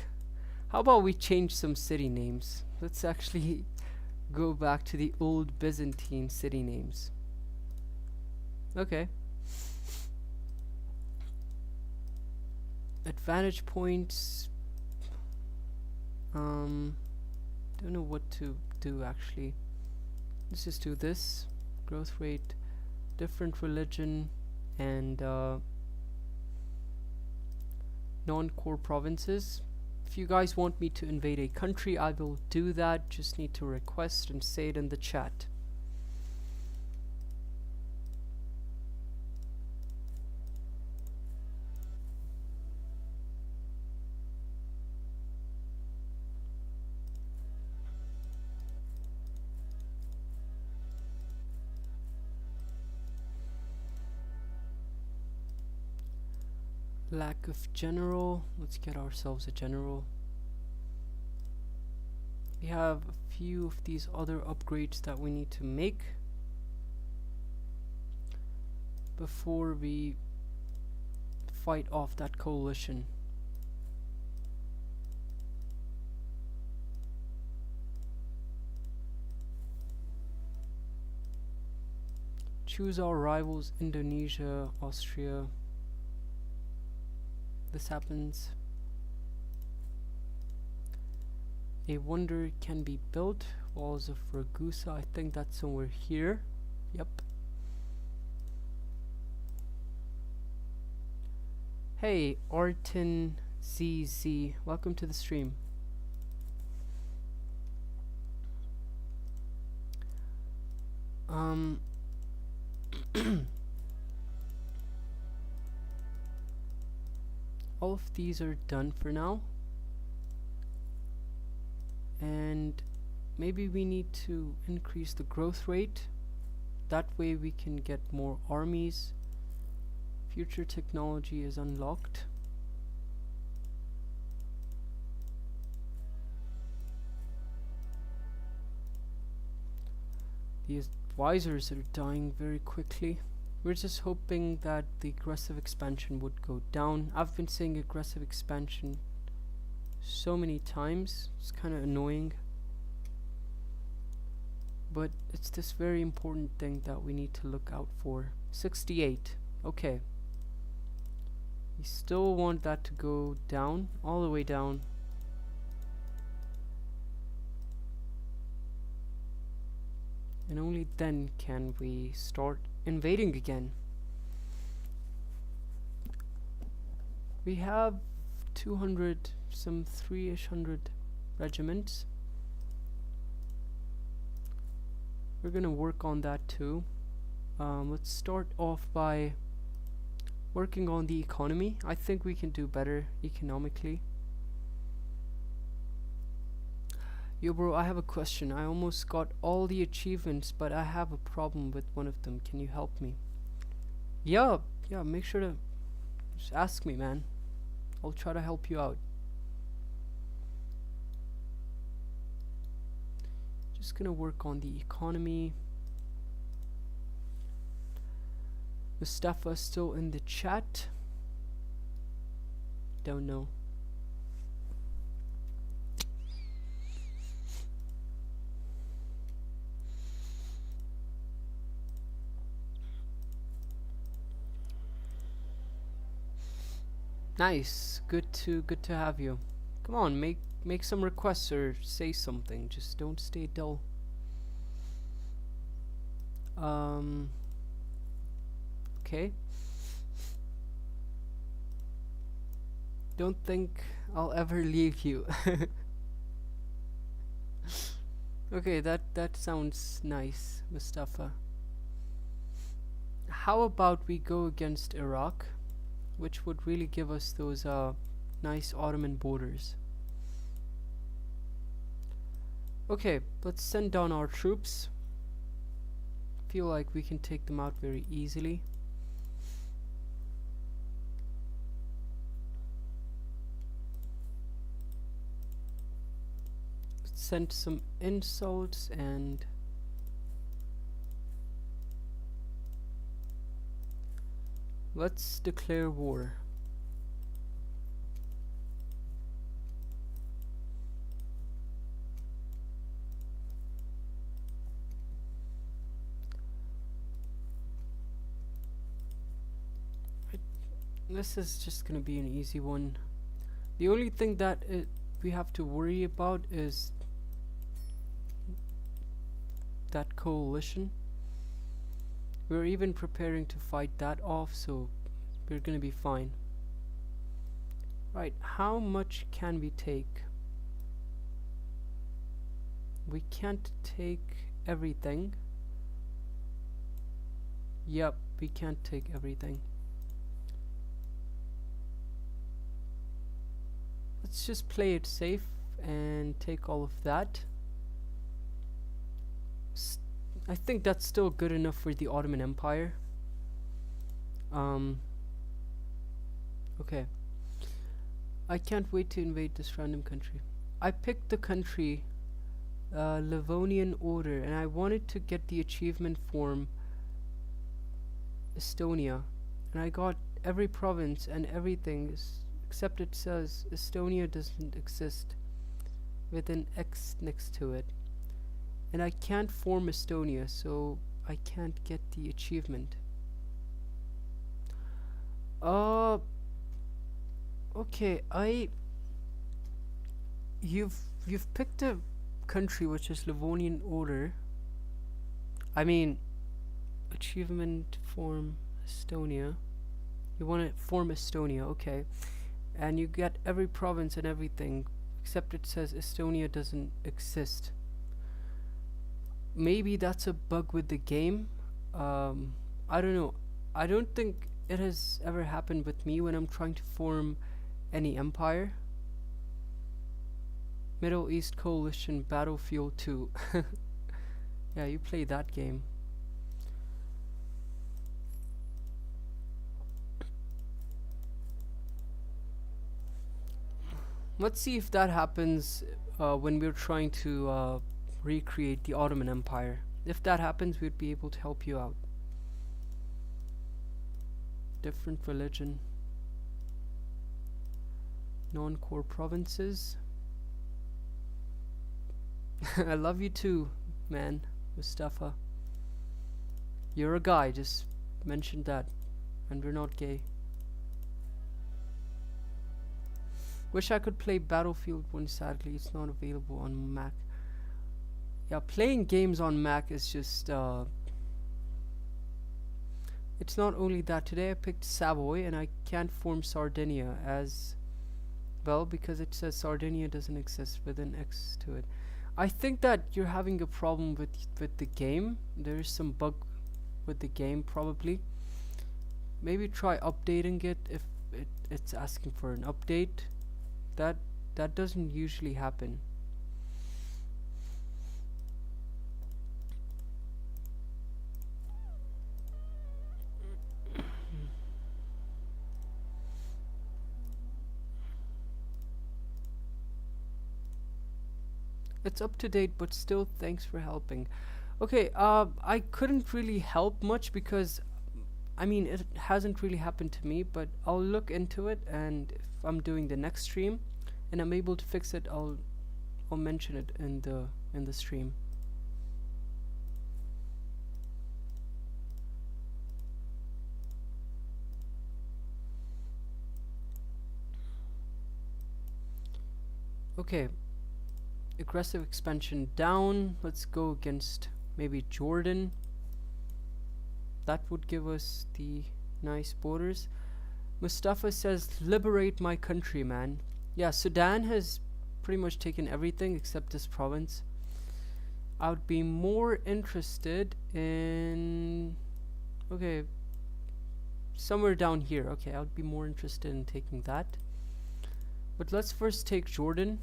How about we change some city names? Let's actually go back to the old Byzantine city names. Okay. Advantage points. Don't know what to do actually. Let's just do this. Growth rate, different religion, and non-core provinces. If you guys want me to invade a country, I will do that. Just need to request and say it in the chat. Lack of general. Let's get ourselves a general. We have a few of these other upgrades that we need to make before we fight off that coalition. Choose our rivals: Indonesia, Austria. This happens. A wonder can be built. Walls of Ragusa. I think that's somewhere here. Yep. Hey, Artin ZZ. Welcome to the stream. All of these are done for now, and maybe we need to increase the growth rate. That way we can get more armies. Future technology is unlocked. The advisors are dying very quickly. We're just hoping that the aggressive expansion would go down. I've been saying aggressive expansion so many times. It's kind of annoying. But it's this very important thing that we need to look out for. 68. Okay. We still want that to go down, all the way down. And only then can we start invading again. We have 200, some 300 regiments. We're gonna work on that too. Let's start off by working on the economy. I think we can do better economically. Yo bro, I have a question. I almost got all the achievements, but I have a problem with one of them. Can you help me? Yeah, make sure to just ask me, man. I'll try to help you out. Just gonna work on the economy. Mustafa still in the chat? Don't know. Nice. Good to have you. Come on, make some requests or say something. Just don't stay dull. Okay. Don't think I'll ever leave you. Okay, that sounds nice, Mustafa. How about we go against Iraq, which would really give us those nice Ottoman borders. Okay, let's send down our troops. Feel like we can take them out very easily. Let's send some insults and let's declare war. This is just gonna be an easy one. The only thing that we have to worry about is that coalition. We're even preparing to fight that off, so we're gonna be fine. Right, how much can we take? We can't take everything. Yep, we can't take everything. Let's just play it safe and take all of that. I think that's still good enough for the Ottoman Empire. Okay. I can't wait to invade this random country. I picked the country Livonian Order, and I wanted to get the achievement form Estonia, and I got every province and everything except it says Estonia doesn't exist with an X next to it, and I can't form Estonia, so I can't get the achievement. Okay, you've picked a country which is Livonian Order. I mean, achievement form Estonia. You want to form Estonia, okay. And you get every province and everything, except it says Estonia doesn't exist. Maybe that's a bug with the game. I don't know. I don't think it has ever happened with me when I'm trying to form any empire. Middle East Coalition Battlefield 2. Yeah, you play that game. Let's see if that happens when we're trying to recreate the Ottoman Empire. If that happens, we'd be able to help you out. Different religion. Non-core provinces. I love you too, man, Mustafa. You're a guy, just mentioned that. And we're not gay. Wish I could play Battlefield 1, sadly it's not available on Mac. Yeah, playing games on Mac is just it's not only that. Today I picked Savoy and I can't form Sardinia as well because it says Sardinia doesn't exist with an X to it. I think that you're having a problem with the game. There is some bug with the game probably. Maybe try updating it if it's asking for an update. That doesn't usually happen. It's up to date, but still thanks for helping. Okay, I couldn't really help much because I mean it hasn't really happened to me, but I'll look into it, and if I'm doing the next stream and I'm able to fix it, I'll mention it in the stream. Okay, aggressive expansion down. Let's go against maybe Jordan. That would give us the nice borders. Mustafa says, liberate my country, man. Yeah, Sudan has pretty much taken everything except this province. I would be more interested in, okay, somewhere down here. Okay, I would be more interested in taking that. But let's first take Jordan.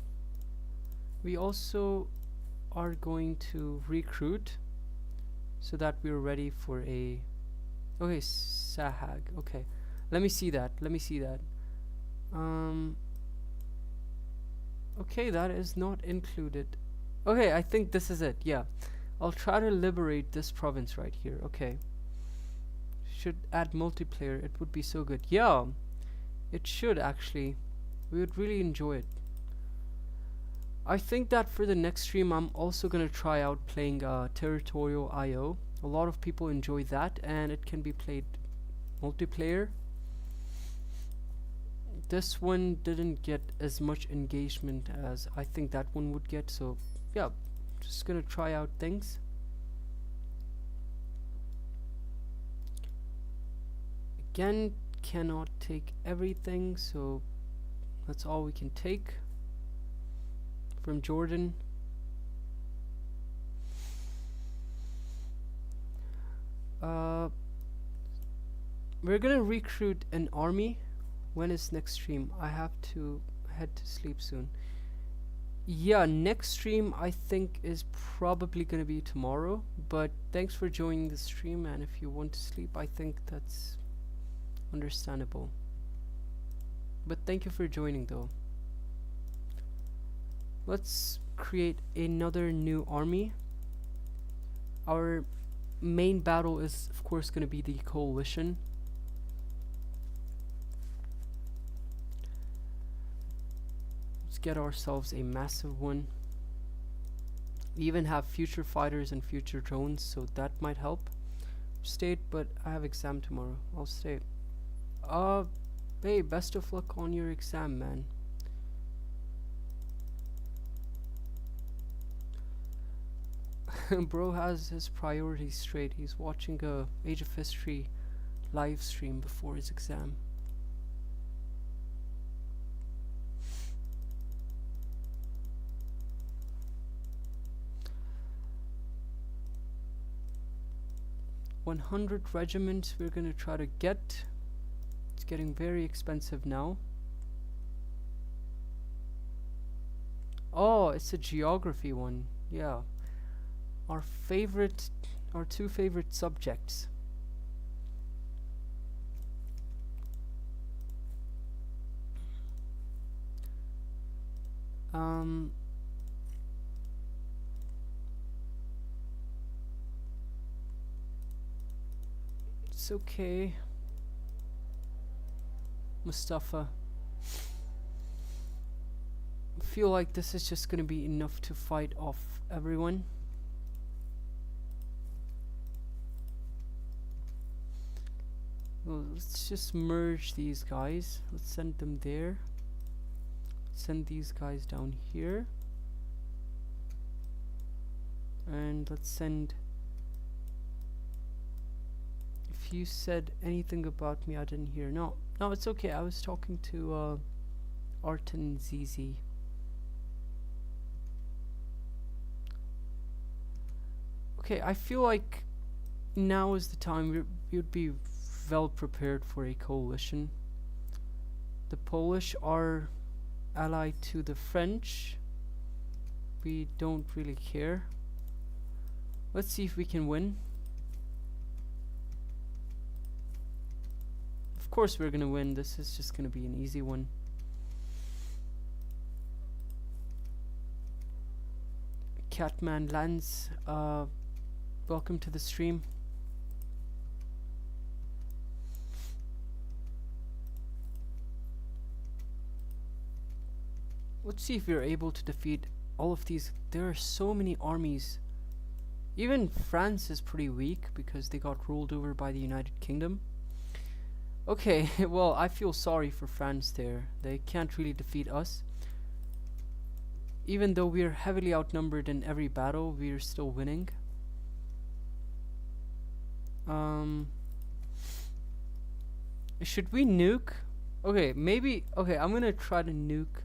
We also are going to recruit so that we're ready for a, okay, Sahag. Okay, let me see that. Okay, that is not included. Okay, I think this is it. Yeah, I'll try to liberate this province right here. Okay, should add multiplayer. It would be so good. Yeah, it should actually. We would really enjoy it. I think that for the next stream I'm also gonna try out playing Territorial IO. A lot of people enjoy that, and it can be played multiplayer. This one didn't get as much engagement as I think that one would get, so yeah, just gonna try out things. Again, cannot take everything, so that's all we can take from Jordan. We're gonna recruit an army. When is next stream? I have to head to sleep soon. Yeah, next stream I think is probably gonna be tomorrow, but thanks for joining the stream, and if you want to sleep, I think that's understandable. But thank you for joining though. Let's create another new army. Our main battle is of course going to be the coalition. Let's get ourselves a massive one. We even have future fighters and future drones, so that might help. State, but I have exam tomorrow. I'll stay. Hey, best of luck on your exam, man. Bro has his priorities straight. He's watching a Age of History live stream before his exam. $100 regiments we're gonna try to get. It's getting very expensive now. Oh, it's a geography one. Yeah. Our two favorite subjects. It's okay, Mustafa. I feel like this is just gonna be enough to fight off everyone. Well, let's just merge these guys. Let's send them there. Send these guys down here. And let's send... If you said anything about me I didn't hear. No, it's okay. I was talking to Arten Zizi. Okay, I feel like now is the time you'd be well prepared for a coalition. The Polish are allied to the French. We don't really care. Let's see if we can win. Of course we're gonna win. This is just gonna be an easy one. Catman Lands, welcome to the stream. Let's see if we're able to defeat all of these. There are so many armies. Even France is pretty weak because they got ruled over by the United Kingdom. Okay, well, I feel sorry for France there. They can't really defeat us. Even though we're heavily outnumbered in every battle, we're still winning. Should we nuke? Okay, maybe. Okay, I'm gonna try to nuke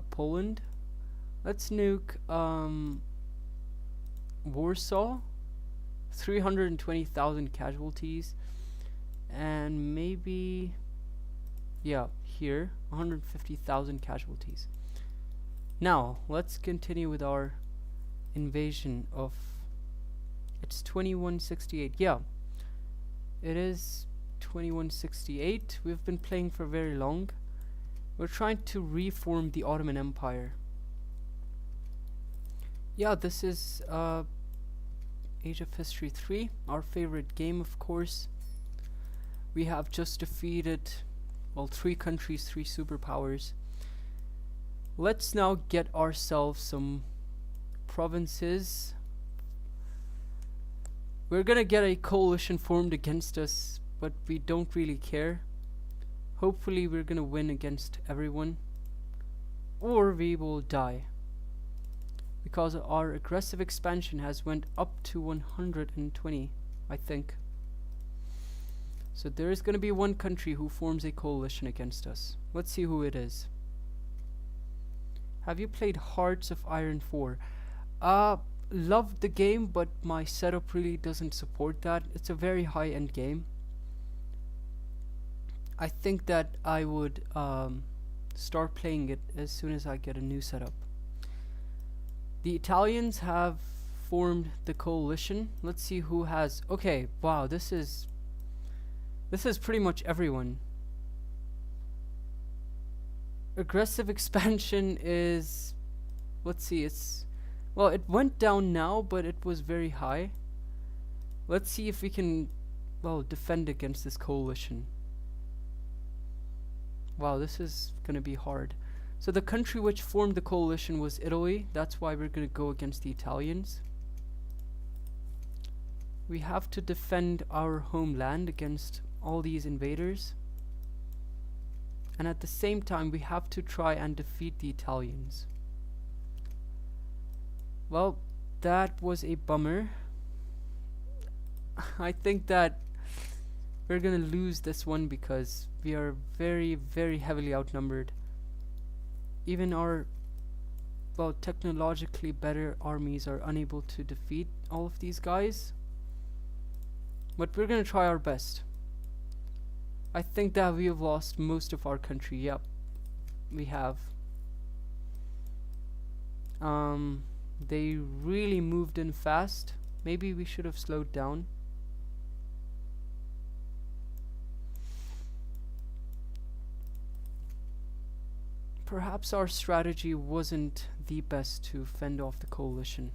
Poland. Let's nuke Warsaw, 320,000 casualties, and maybe, yeah, here 150,000 casualties. Now let's continue with our invasion of. It's 2168. Yeah, it is 2168. We've been playing for very long. We're trying to reform the Ottoman Empire. Yeah, this is Age of History 3, our favorite game, of course. We have just defeated, well, 3 countries, 3 superpowers. Let's now get ourselves some provinces. We're gonna get a coalition formed against us, but we don't really care. Hopefully we're gonna win against everyone, or we will die, because our aggressive expansion has went up to 120, I think. So there is gonna be one country who forms a coalition against us. Let's see who it is. Have you played Hearts of Iron 4? Loved the game, but my setup really doesn't support that. It's a very high-end game. I think that I would start playing it as soon as I get a new setup. The Italians have formed the coalition. Let's see who has. Okay, wow, this is pretty much everyone. Aggressive expansion is, let's see, it's, well, it went down now, but it was very high. Let's see if we can, well, defend against this coalition. Wow, this is gonna be hard. So the country which formed the coalition was Italy. That's why we're gonna go against the Italians. We have to defend our homeland against all these invaders. And at the same time, we have to try and defeat the Italians. Well, that was a bummer. I think that we're gonna lose this one because we are very, very heavily outnumbered. Even our, well, technologically better armies are unable to defeat all of these guys. But we're gonna try our best. I think that we have lost most of our country. Yep, we have. They really moved in fast. Maybe we should have slowed down. Perhaps our strategy wasn't the best to fend off the coalition.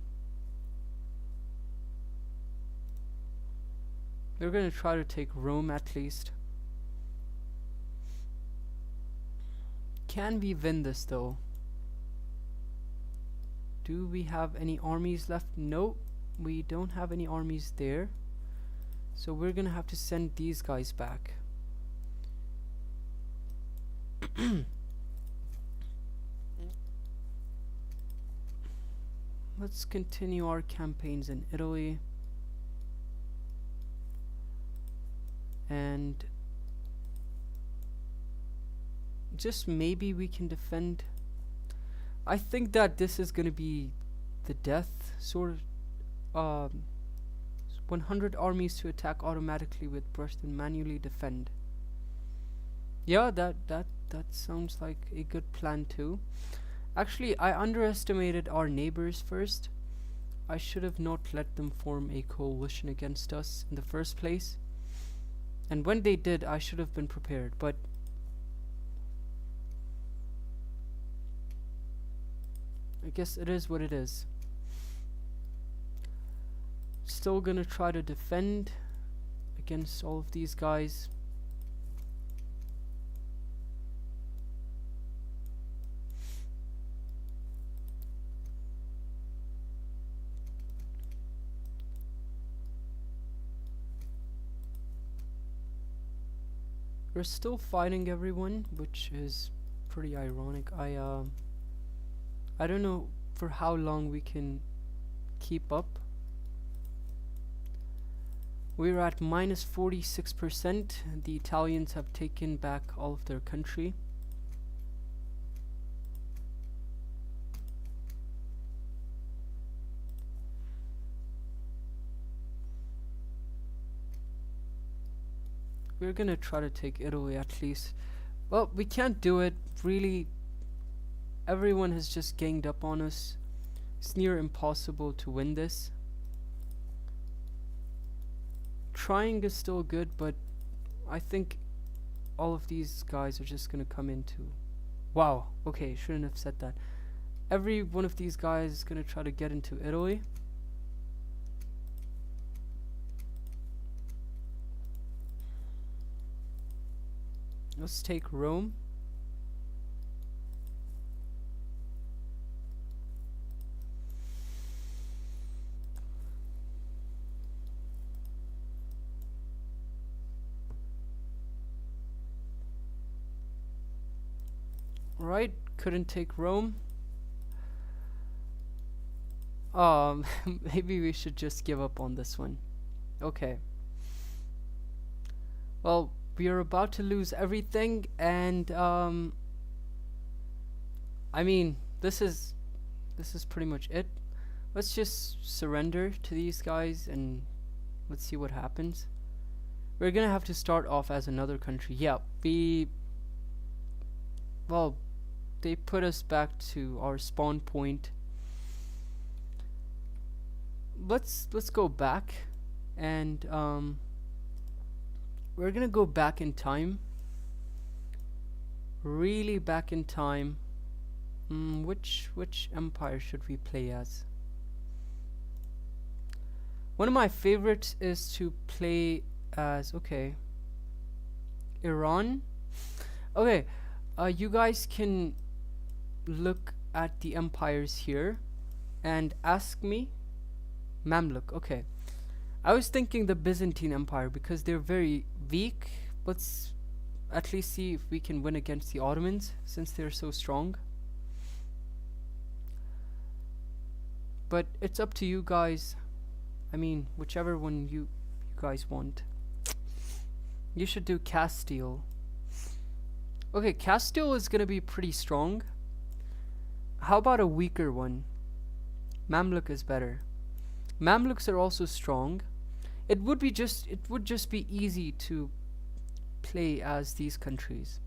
We're gonna try to take Rome at least. Can we win this though? Do we have any armies left? No, we don't have any armies there. So we're gonna have to send these guys back. Let's continue our campaigns in Italy. And just maybe we can defend. I think that this is gonna be the death sort of 100 armies to attack automatically with brush and manually defend. Yeah, that sounds like a good plan too. Actually, I underestimated our neighbors first. I should have not let them form a coalition against us in the first place. And when they did, I should have been prepared, but I guess it is what it is. Still gonna try to defend against all of these guys. We're still fighting everyone, which is pretty ironic. I don't know for how long we can keep up. We're at minus 46%. The Italians have taken back all of their country. we're gonna try to take Italy at least. Well, we can't do it. Really, everyone has just ganged up on us. It's near impossible to win this. Trying is still good, but I think all of these guys are just gonna come into... Wow, okay, shouldn't have said that. Every one of these guys is gonna try to get into Italy. Let's take Rome. Right, couldn't take Rome. Maybe we should just give up on this one. Okay. Well, we are about to lose everything, and I mean, this is pretty much it. Let's just surrender to these guys and let's see what happens. We're gonna have to start off as another country. Yeah, well, they put us back to our spawn point. Let's go back, and we're gonna go back in time. Really back in time. Which empire should we play as? One of my favorites is to play as, okay, Iran. Okay, you guys can look at the empires here and ask me. Mamluk, okay. I was thinking the Byzantine Empire because they're very weak. Let's at least see if we can win against the Ottomans since they're so strong. But it's up to you guys. I mean, whichever one you guys want. You should do Castile. Okay, Castile is gonna be pretty strong. How about a weaker one? Mamluk is better. Mamluks are also strong. It would just be easy to play as these countries.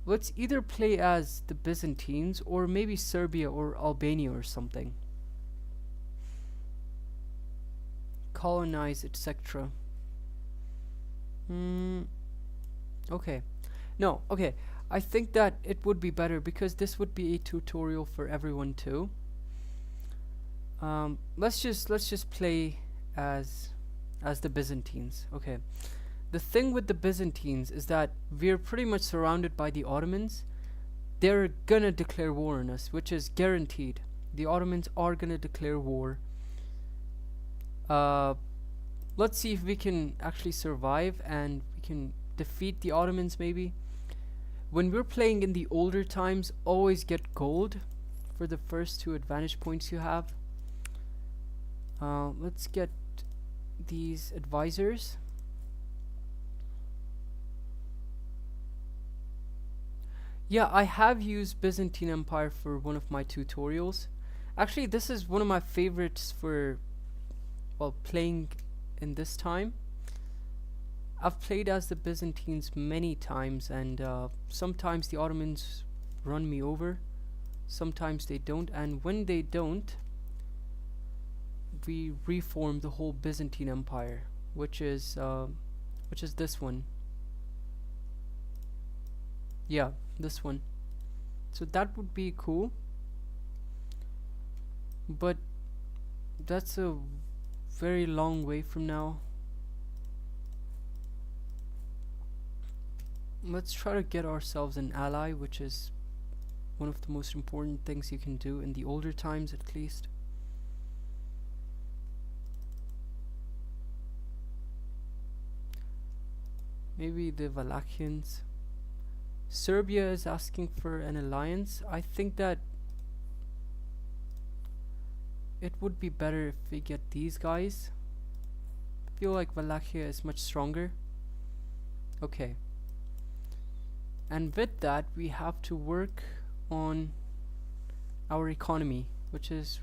Let's either play as the Byzantines or maybe Serbia or Albania or something. Colonize, etc. Okay. No, okay. I think that it would be better because this would be a tutorial for everyone too. Let's just play as the Byzantines. Okay. The thing with the Byzantines is that we're pretty much surrounded by the Ottomans. They're gonna declare war on us, which is guaranteed. The Ottomans are gonna declare war. Let's see if we can actually survive and we can defeat the Ottomans maybe. When we're playing in the older times, always get gold for the first 2 advantage points you have. Let's get these advisors. Yeah, I have used Byzantine Empire for one of my tutorials. Actually, this is one of my favorites for, well, playing in this time. I've played as the Byzantines many times, and sometimes the Ottomans run me over, sometimes they don't, and when they don't, we reform the whole Byzantine Empire, which is this one. Yeah, this one. So that would be cool, but that's a very long way from now. Let's try to get ourselves an ally, which is one of the most important things you can do in the older times, at least. Maybe the Wallachians. Serbia is asking for an alliance. I think that it would be better if we get these guys. I feel like Wallachia is much stronger. Okay. And with that, we have to work on our economy, which is,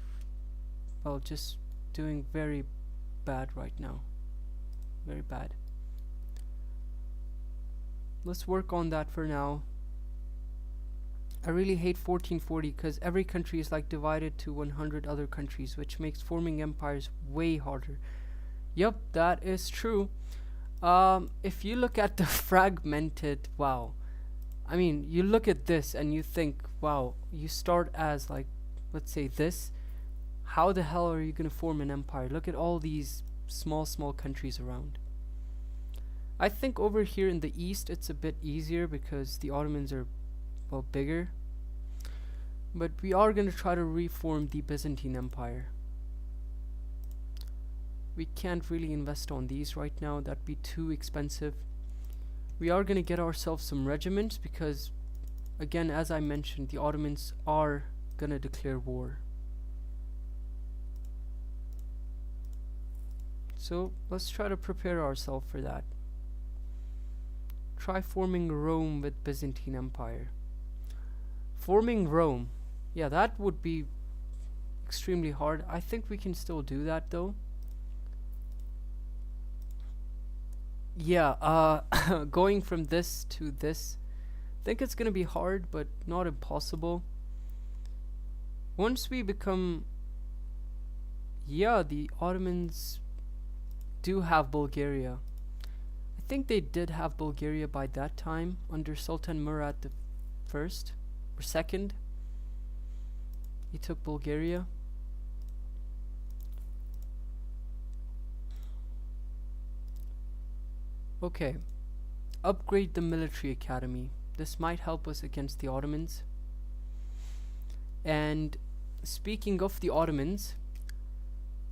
well, just doing very bad right now. Very bad. let's work on that for now. I really hate 1440 because every country is like divided to 100 other countries, which makes forming empires way harder. Yup, that is true. If you look at the fragmented, wow. I mean, you look at this and you think, wow, you start as like, let's say this. How the hell are you going to form an empire? Look at all these small countries around. I think over here in the east it's a bit easier because the Ottomans are, well, bigger. But we are going to try to reform the Byzantine Empire. We can't really invest on these right now, that'd be too expensive. We are going to get ourselves some regiments because, again, as I mentioned, the Ottomans are going to declare war. So let's try to prepare ourselves for that. Try forming Rome with Byzantine Empire. Forming Rome, yeah, that would be extremely hard. I think we can still do that though. Yeah, going from this to this, I think it's gonna be hard, but not impossible. Once we become, yeah, the Ottomans do have Bulgaria. I think they did have Bulgaria by that time under Sultan Murad the first or second. He took Bulgaria. Okay, upgrade the military academy. This might help us against the Ottomans. And speaking of the Ottomans,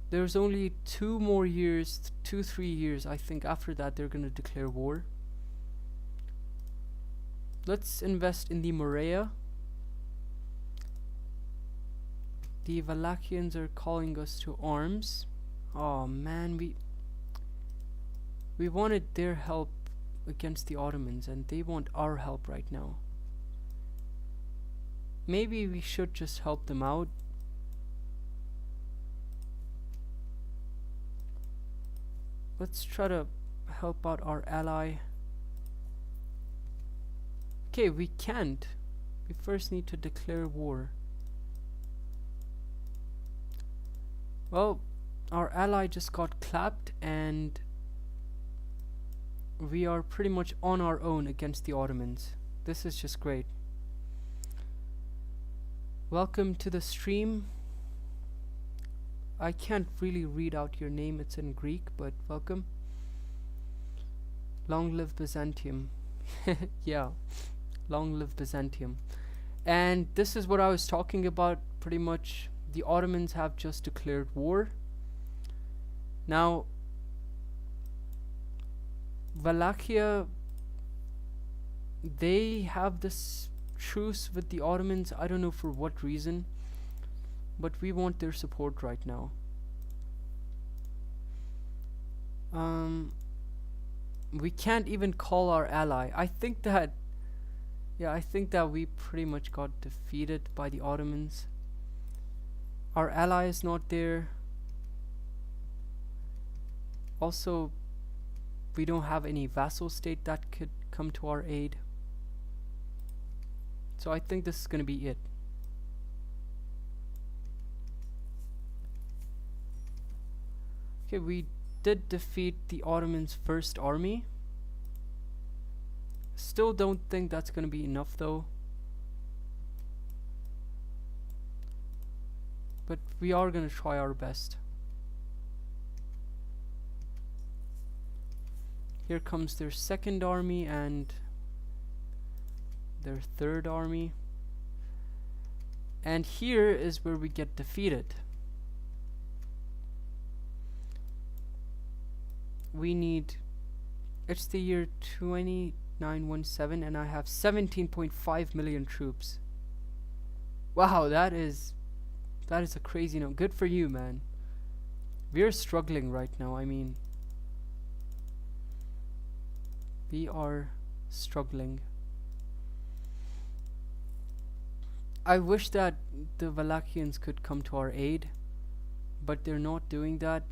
there's only 2 more years, 3 years, I think. After that, they're gonna declare war. Let's invest in the Morea. The Wallachians are calling us to arms. Oh man, we wanted their help against the Ottomans, and they want our help right now. Maybe we should just help them out. Let's try to help out our ally. Okay, we can't. We first need to declare war. Well, our ally just got clapped and we are pretty much on our own against the Ottomans. This is just great. Welcome to the stream. I can't really read out your name, it's in Greek, but welcome. Long live Byzantium. Yeah, long live Byzantium. And this is what I was talking about, pretty much. The Ottomans have just declared war. Now, Wallachia, they have this truce with the Ottomans. I don't know for what reason, but we want their support right now. We can't even call our ally. I think that we pretty much got defeated by the Ottomans. Our ally is not there. Also, we don't have any vassal state that could come to our aid. So I think this is gonna be it. Okay, we did defeat the Ottomans' first army. Still don't think that's gonna be enough though. But we are gonna try our best. Here comes their second army and their third army. And here is where we get defeated. We need, it's the year 2917 and I have 17.5 million troops. Wow, that is a crazy number. Good for you, man. We're struggling right now. I mean, we are struggling. I wish that the Wallachians could come to our aid, but they're not doing that.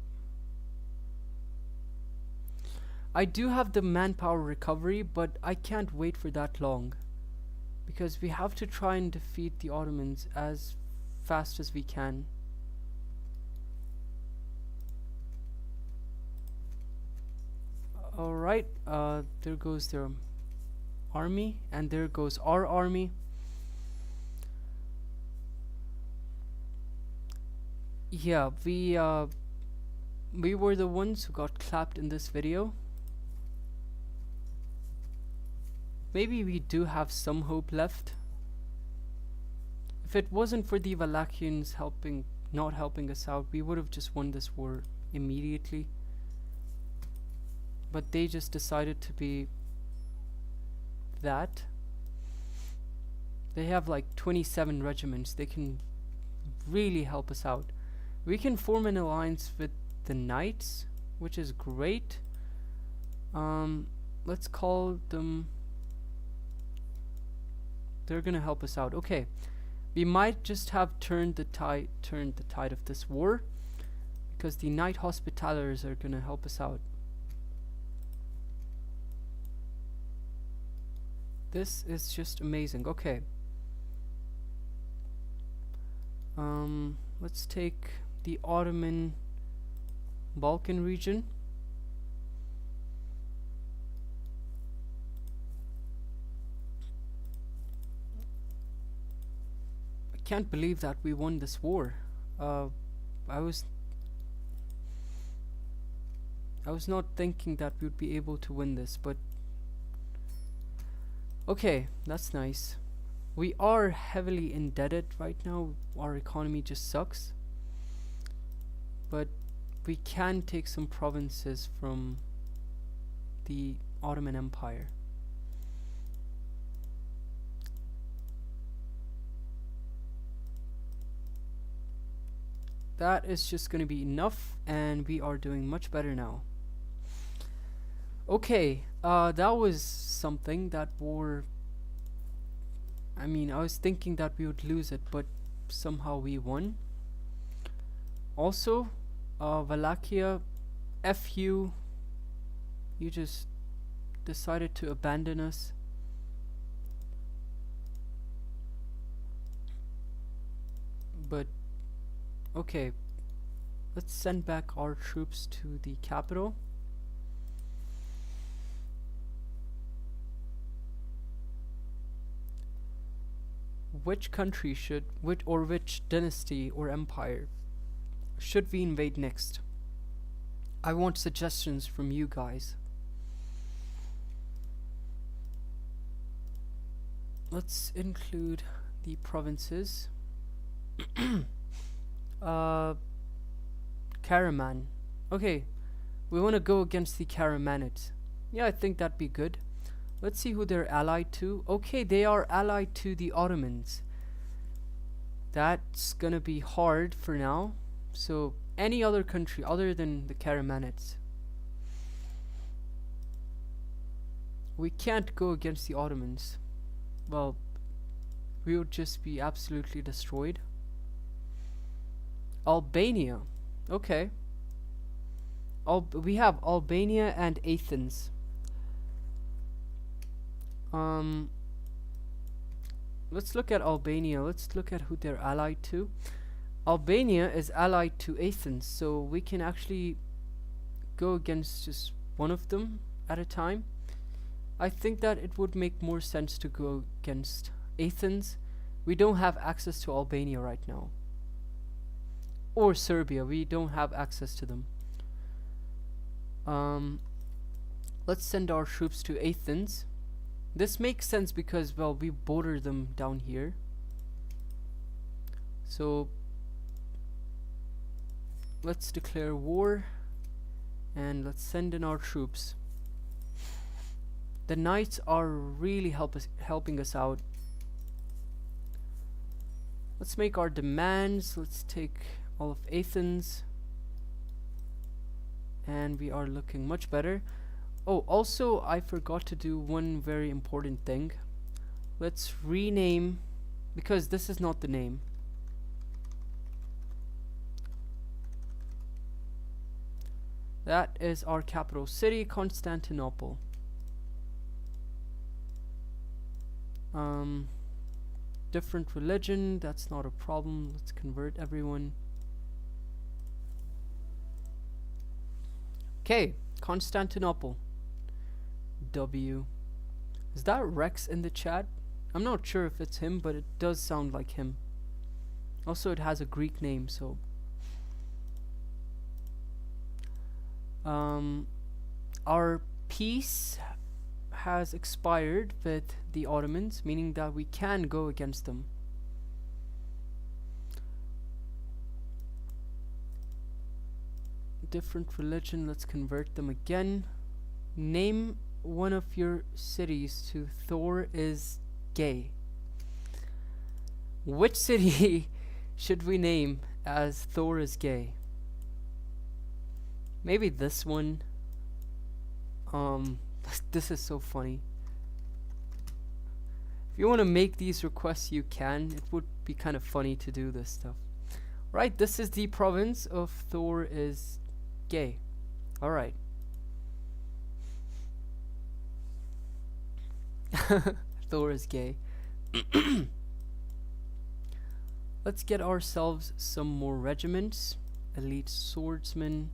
I do have the manpower recovery, but I can't wait for that long, because we have to try and defeat the Ottomans as fast as we can. Alright, there goes their army, and there goes our army. Yeah, we were the ones who got clapped in this video. Maybe we do have some hope left. If it wasn't for the Wallachians not helping us out, we would have just won this war immediately. But they just decided to be that. They have like 27 regiments. They can really help us out. We can form an alliance with the Knights, which is great. Let's call them. They're gonna help us out. Okay, we might just have turned the tide of this war, because the Knight Hospitallers are gonna help us out. This is just amazing. Okay. Let's take the Ottoman Balkan region. I can't believe that we won this war. I was not thinking that we would be able to win this, but okay, that's nice. We are heavily indebted right now. Our economy just sucks. But we can take some provinces from the Ottoman Empire. That is just going to be enough, and we are doing much better now. Okay, that was something. That war, I mean, I was thinking that we would lose it, but somehow we won. Also, Wallachia, F you just decided to abandon us. But okay, let's send back our troops to the capital. Which country should, which dynasty or empire should we invade next? I want suggestions from you guys. Let's include the provinces. Karaman. Okay, we want to go against the Karamanids. Yeah, I think that'd be good. Let's see who they're allied to. Okay, they are allied to the Ottomans. That's gonna be hard for now. So, any other country other than the Karamanids. We can't go against the Ottomans. Well, we would just be absolutely destroyed. Albania. Okay. We have Albania and Athens. Let's look at Albania. Let's look at who they're allied to. Albania is allied to Athens, so we can actually go against just one of them at a time. I think that it would make more sense to go against Athens. We don't have access to Albania right now. Or Serbia, we don't have access to them. Let's send our troops to Athens. This makes sense because, well, we border them down here. So let's declare war and let's send in our troops. The knights are really helping us out. Let's make our demands. Let's take all of Athens, and we are looking much better. Oh, also I forgot to do one very important thing. Let's rename, because this is not the name. That is our capital city, Constantinople. Different religion, that's not a problem. Let's convert everyone. Okay, Constantinople. W. Is that Rex in the chat? I'm not sure if it's him, but it does sound like him. Also, it has a Greek name, so. Our peace has expired with the Ottomans, meaning that we can go against them. Different religion, let's convert them again. Name one of your cities to Thor is gay. Which city should we name as Thor is gay? Maybe this one. This is so funny. If you want to make these requests, you can. It would be kind of funny to do this stuff. Right, this is the province of Thor is gay. Alright. Thor is gay. Let's get ourselves some more regiments. Elite swordsman,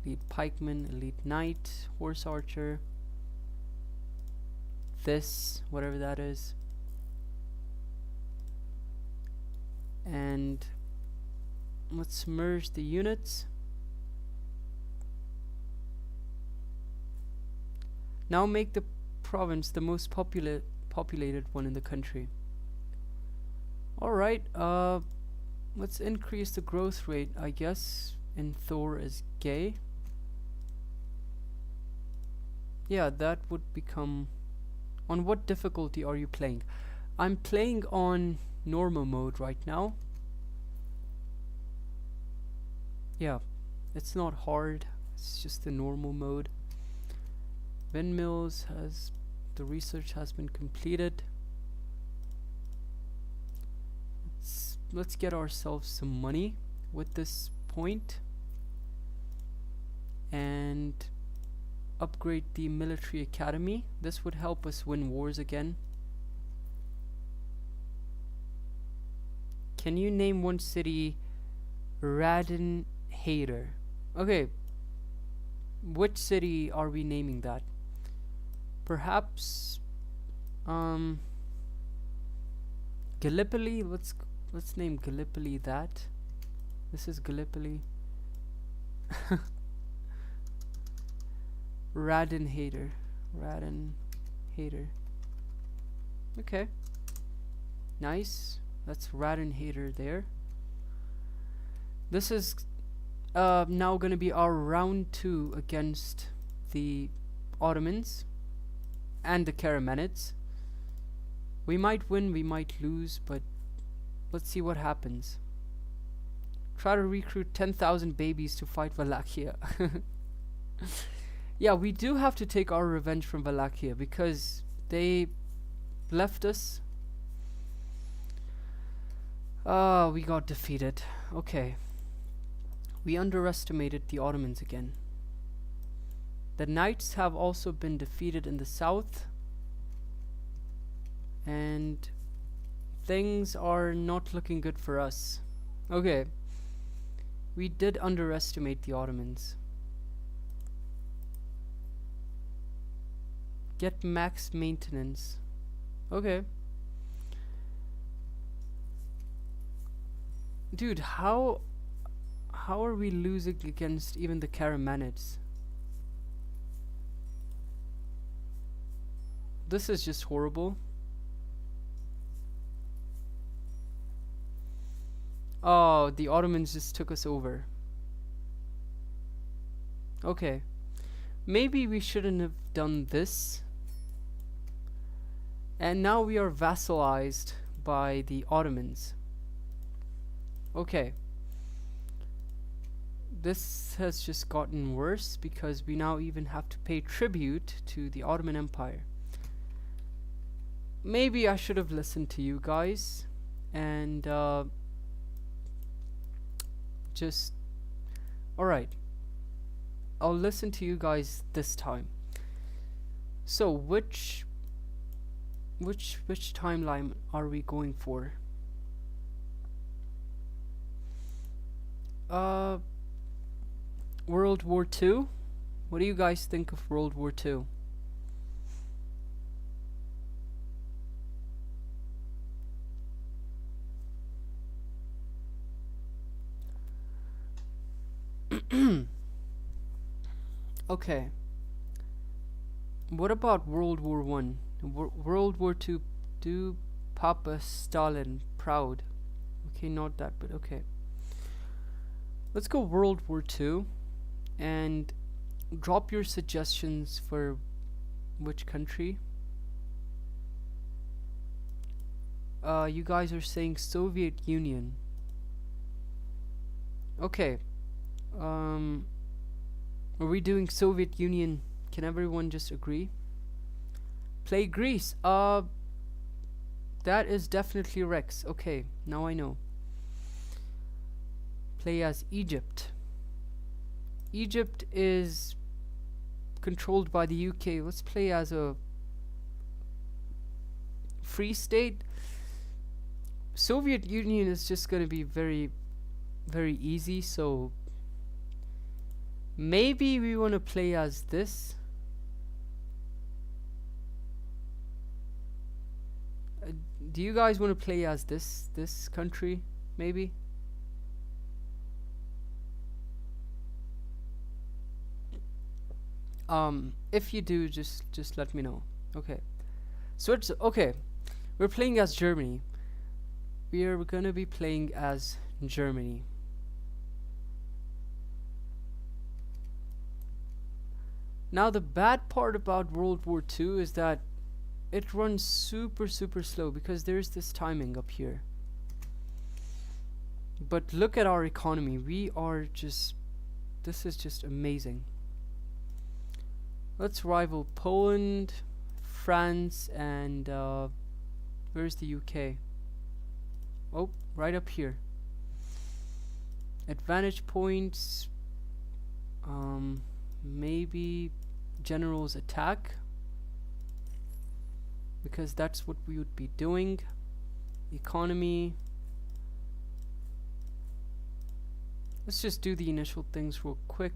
elite pikeman, elite knight, horse archer. This, whatever that is. And let's merge the units. Now make the province the most populated one in the country. Alright, let's increase the growth rate, I guess, in Thor is gay. Yeah, that would become... On what difficulty are you playing? I'm playing on normal mode right now. Yeah, it's not hard, it's just the normal mode. Windmills has... The research has been completed. Let's get ourselves some money with this point and upgrade the military academy. This would help us win wars again. Can you name one city? Radenhader. Okay, which city are we naming that? Perhaps Gallipoli. Let's name Gallipoli that. This is Gallipoli. Radenhader. Radenhader. Okay. Nice. That's Radenhader there. This is now gonna be our round 2 against the Ottomans and the Karamanids. We might win, we might lose, but let's see what happens. Try to recruit 10,000 babies to fight Wallachia. Yeah, we do have to take our revenge from Wallachia because they left us. We got defeated. Okay. We underestimated the Ottomans again. The Knights have also been defeated in the south. And things are not looking good for us. Okay. We did underestimate the Ottomans. Get max maintenance. Okay. Dude, how are we losing against even the Karamanids? This is just horrible. Oh, the Ottomans just took us over. Okay. Maybe we shouldn't have done this. And now we are vassalized by the Ottomans. Okay. This has just gotten worse because we now even have to pay tribute to the Ottoman Empire. Maybe I should have listened to you guys and just... Alright. I'll listen to you guys this time. So which timeline are we going for? Uh, World War II. What do you guys think of World War II? Okay. What about World War One? World War Two? Do Papa Stalin proud? Okay, not that, but okay. Let's go World War Two, and drop your suggestions for which country. You guys are saying Soviet Union. Okay. Um, are we doing Soviet Union? Can everyone just agree? Play Greece. That is definitely Rex. Okay, now I know. Play as Egypt. Egypt is controlled by the UK. Let's play as a free state. Soviet Union is just going to be very, very easy, so maybe we want to play as this. Do you guys want to play as this country? Maybe. If you do, just let me know. Okay. So it's okay. We're playing as Germany. We are gonna be playing as Germany. Now the bad part about World War II is that it runs super slow because there's this timing up here. But look at our economy. We are just, this is just amazing. Let's rival Poland, France, and where's the UK? Oh, right up here. Advantage points. Maybe generals attack, because that's what we would be doing. Economy. Let's just do the initial things real quick.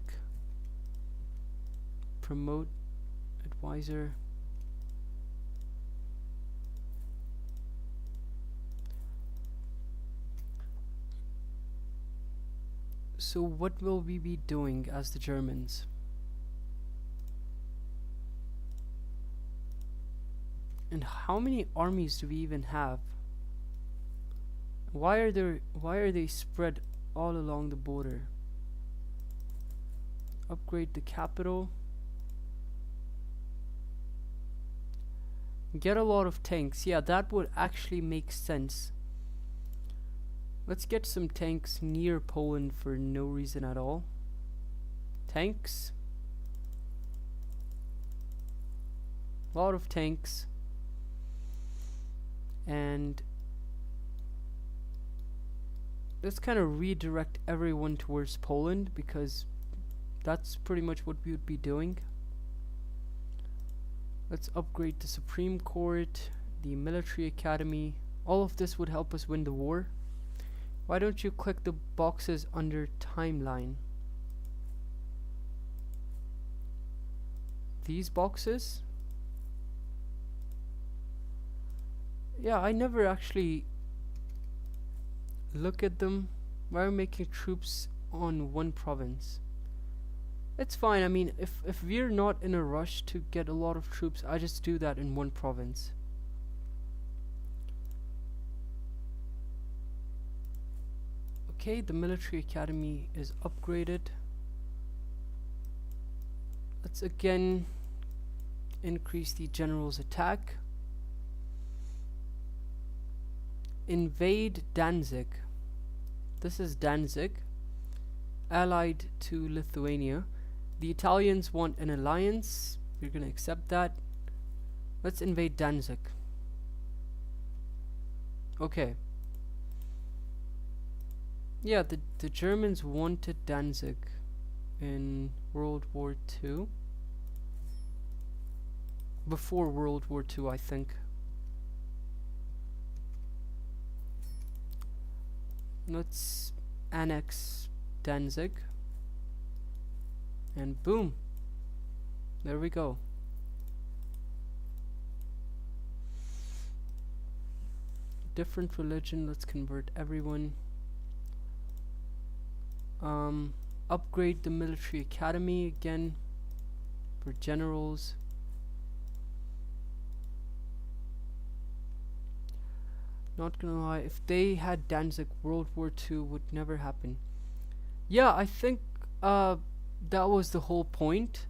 Promote advisor. So what will we be doing as the Germans? And how many armies do we even have? Why are they spread all along the border? Upgrade the capital. Get a lot of tanks. Yeah, that would actually make sense. Let's get some tanks near Poland for no reason at all. Tanks. A lot of tanks. And let's kind of redirect everyone towards Poland, because that's pretty much what we would be doing. Let's upgrade the Supreme Court, the Military Academy. All of this would help us win the war. Why don't you click the boxes under timeline? These boxes? Yeah, I never actually look at them. Why are we making troops on one province? It's fine. I mean, if we're not in a rush to get a lot of troops, I just do that in one province. Okay, the military academy is upgraded. Let's again increase the general's attack. Invade Danzig. This is Danzig, allied to Lithuania. The Italians want an alliance. We're gonna accept that. Let's invade Danzig. Okay. Yeah, the Germans wanted Danzig. in World War II. Before World War II, I think. Let's annex Danzig. And boom. There we go. Different religion, let's convert everyone. Upgrade the military academy again for generals. Not gonna lie, if they had Danzig, World War II would never happen. Yeah, I think that was the whole point.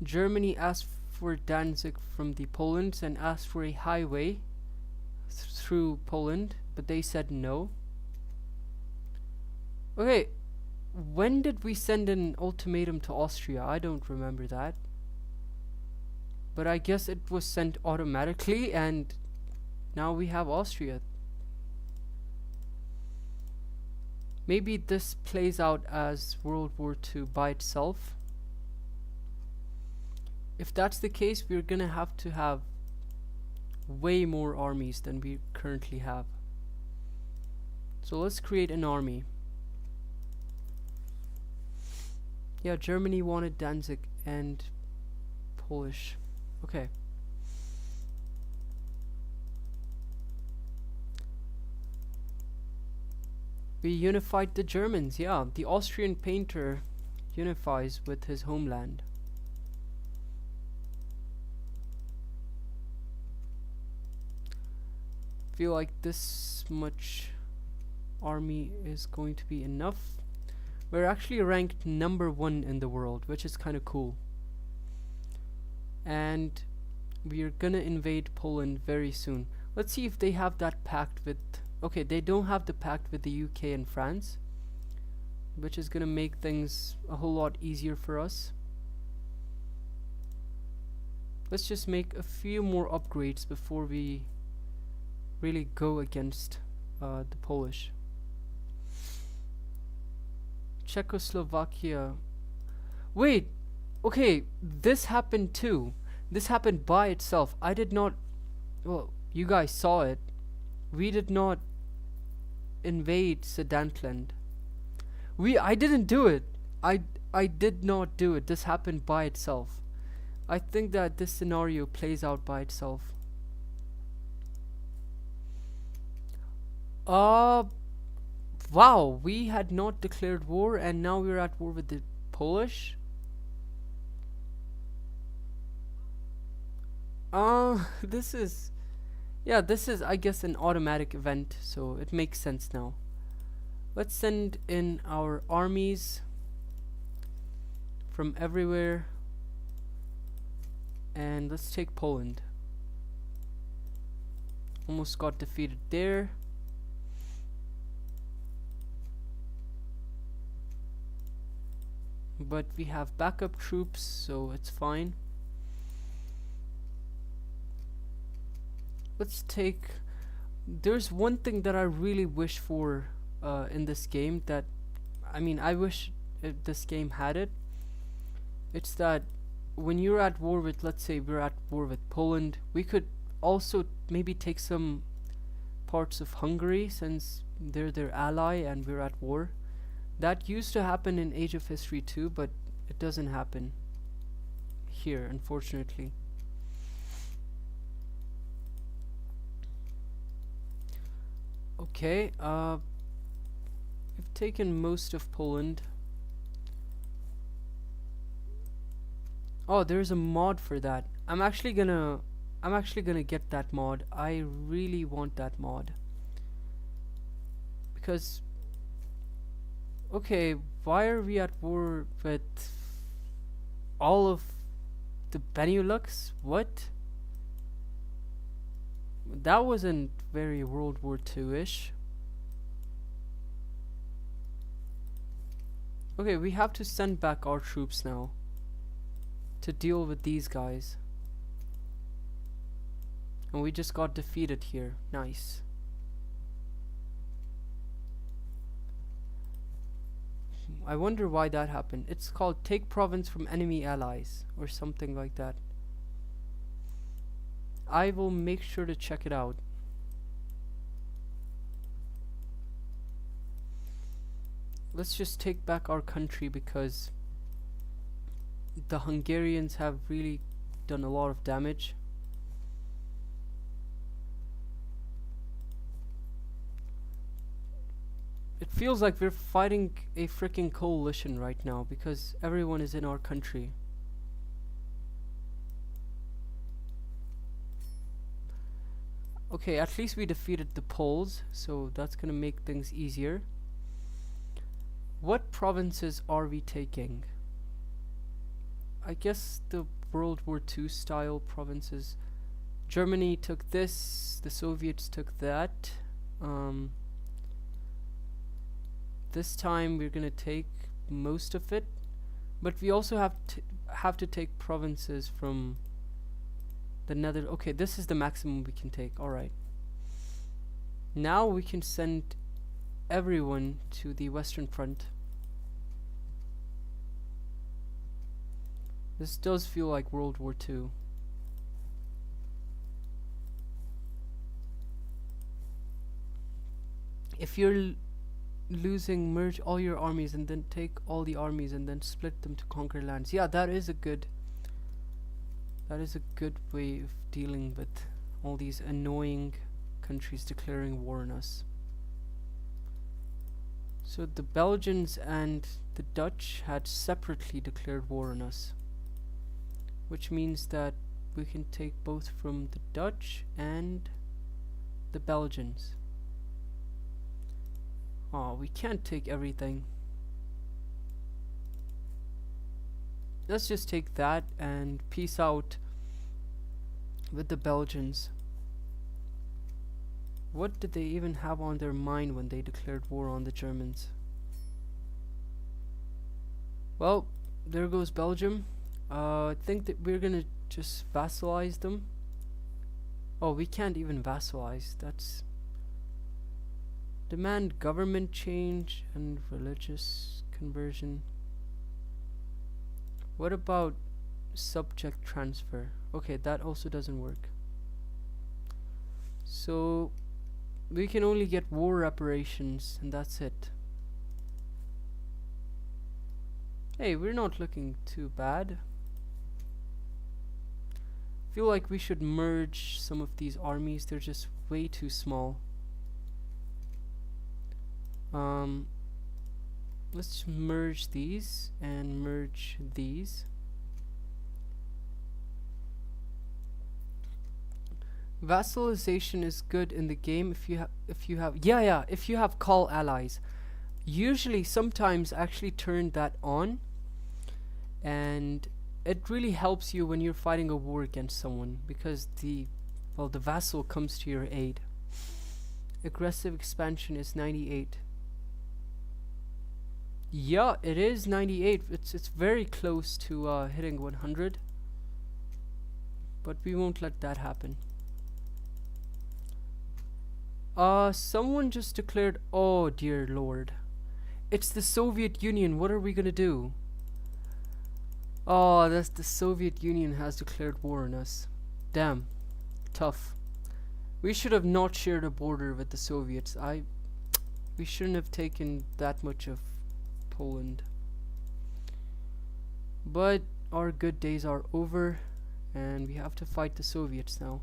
Germany asked for Danzig from the Poland and asked for a highway through Poland, but they said no. Okay, when did we send an ultimatum to Austria? I don't remember that. But I guess it was sent automatically, and now we have Austria. Maybe this plays out as World War II by itself. If that's the case, we're gonna have to have way more armies than we currently have. So let's create an army. Yeah, Germany wanted Danzig and Polish. Okay. We unified the Germans, yeah. The Austrian painter unifies with his homeland. Feel like this much army is going to be enough. We're actually ranked #1 in the world, which is kind of cool. And we're gonna invade Poland very soon. Let's see if they have that pact with... Okay, they don't have the pact with the UK and France, which is gonna make things a whole lot easier for us. Let's just make a few more upgrades before we really go against the Polish. Czechoslovakia. Wait, okay, this happened too. This happened by itself. I did not... Well, you guys saw it. We did not invade Sudetenland. I didn't do it. I did not do it. This happened by itself. I think that this scenario plays out by itself. Wow, we had not declared war and now we're at war with the Polish. This is... Yeah, this is, I guess, an automatic event, so it makes sense now. Let's send in our armies from everywhere. And let's take Poland. Almost got defeated there. But we have backup troops, so it's fine. Let's take... There's one thing that I really wish for in this game that... I mean, I wish this game had it. It's that when you're at war with, let's say we're at war with Poland, we could also maybe take some parts of Hungary since they're their ally and we're at war. That used to happen in Age of History 2, but it doesn't happen here, unfortunately. Okay, we've taken most of Poland. Oh, there's a mod for that. I'm actually gonna get that mod. I really want that mod. Because okay, why are we at war with all of the Benelux? What? That wasn't very World War II-ish. Okay, we have to send back our troops now to deal with these guys. And we just got defeated here. Nice. I wonder why that happened. It's called take province from enemy allies or something like that. I will make sure to check it out. Let's just take back our country because the Hungarians have really done a lot of damage. It feels like we're fighting a freaking coalition right now because everyone is in our country. Okay, at least we defeated the Poles, so that's gonna make things easier. What provinces are we taking? I guess the World War II style provinces. Germany took this, the Soviets took that. This time we're gonna take most of it, but we also have to take provinces from the Nether. Okay, this is the maximum we can take. All right. Now we can send everyone to the Western Front. This does feel like World War II. If you're losing, merge all your armies and then take all the armies and then split them to conquer lands. Yeah, that is a good way of dealing with all these annoying countries declaring war on us. So the Belgians and the Dutch had separately declared war on us, which means that we can take both from the Dutch and the Belgians. Oh, we can't take everything. Let's just take that and peace out with the Belgians. What did they even have on their mind when they declared war on the Germans? Well, there goes Belgium. I think that we're gonna just vassalize them. Oh, we can't even vassalize. That's... Demand government change and religious conversion. What about subject transfer? Okay, that also doesn't work. So we can only get war reparations and that's it. Hey, we're not looking too bad. Feel like we should merge some of these armies. They're just way too small. Let's merge these and merge these. Vassalization is good in the game if you have call allies. Usually, sometimes actually turn that on, and it really helps you when you're fighting a war against someone because the vassal comes to your aid. Aggressive expansion is 98. Yeah, it is 98. It's very close to hitting 100, but we won't let that happen. Someone just declared, oh dear lord, it's the Soviet Union. What are we gonna do? Oh, that's the Soviet Union has declared war on us. Damn, tough. We should have not shared a border with the Soviets. We shouldn't have taken that much of Poland. But our good days are over and we have to fight the Soviets now.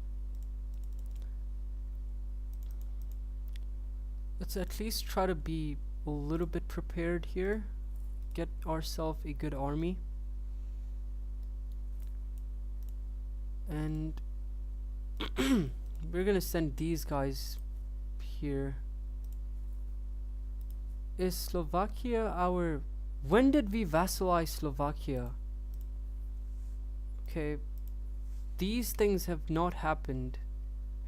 Let's at least try to be a little bit prepared here. Get ourselves a good army. And we're gonna send these guys here. Is Slovakia our... When did we vassalize Slovakia? Okay, these things have not happened.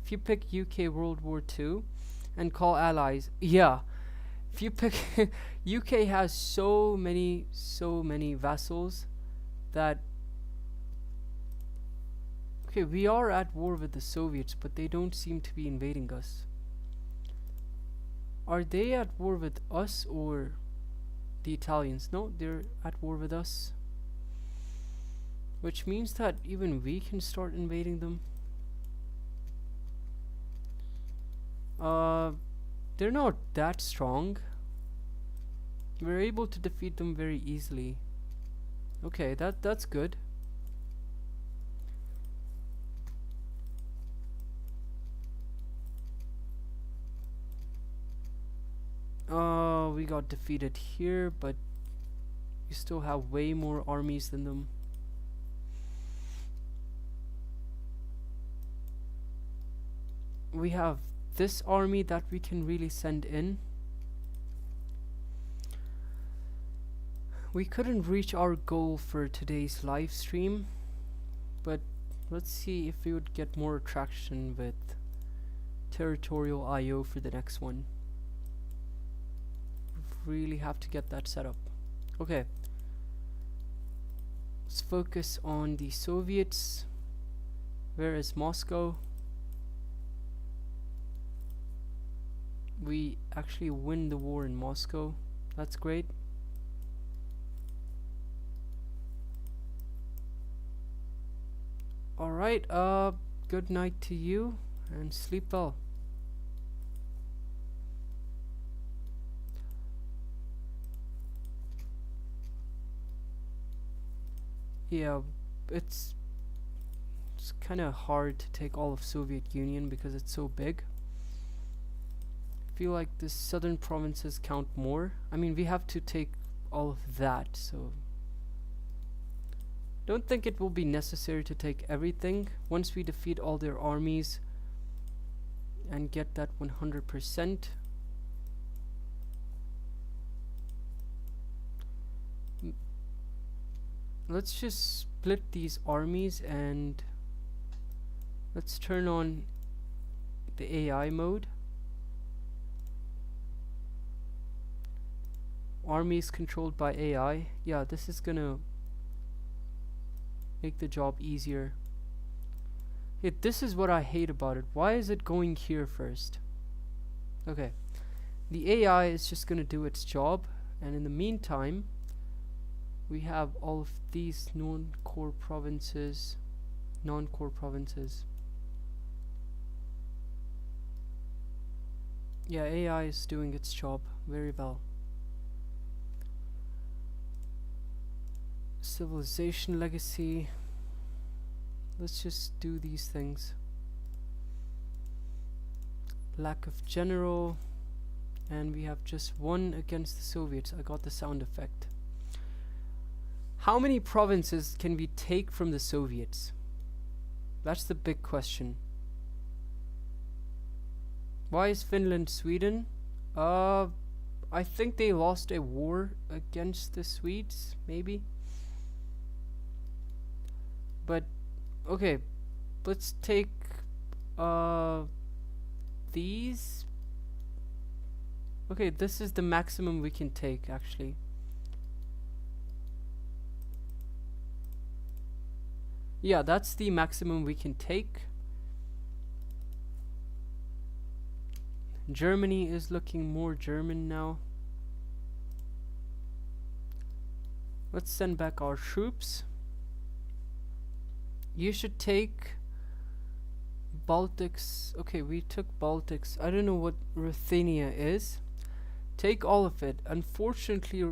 If you pick UK World War II and call allies, yeah. If you pick UK has so many vassals that... Okay, we are at war with the Soviets, but they don't seem to be invading us. Are they at war with us or the Italians. No, they're at war with us. Which means that even we can start invading them. They're not that strong. We're able to defeat them very easily. Okay, that's good. We got defeated here, but we still have way more armies than them. We have this army that we can really send in. We couldn't reach our goal for today's live stream, but let's see if we would get more traction with territorial IO for the next one. Really have to get that set up. Okay, let's focus on the Soviets. Where is Moscow? We actually win the war in Moscow. That's great. Alright, good night to you and sleep well. Yeah, it's kind of hard to take all of Soviet Union because it's so big. I feel like the southern provinces count more. I mean, we have to take all of that, so don't think it will be necessary to take everything once we defeat all their armies and get that 100%. Let's just split these armies and let's turn on the AI mode. Armies controlled by AI. Yeah, this is gonna make the job easier. Yeah, this is what I hate about it. Why is it going here first? Okay, the AI is just gonna do its job, and in the meantime we have all of these non-core provinces. Yeah, AI is doing its job very well. Civilization legacy. Let's just do these things. Lack of general, and we have just one against the Soviets. I got the sound effect. How many provinces can we take from the Soviets? That's the big question. Why is Finland Sweden? I think they lost a war against the Swedes, maybe. But okay, let's take these. Okay, this is the maximum we can take actually. Yeah, that's the maximum we can take. Germany is looking more German now. Let's send back our troops. You should take Baltics. Okay, we took Baltics. I don't know what Ruthenia is. Take all of it. Unfortunately,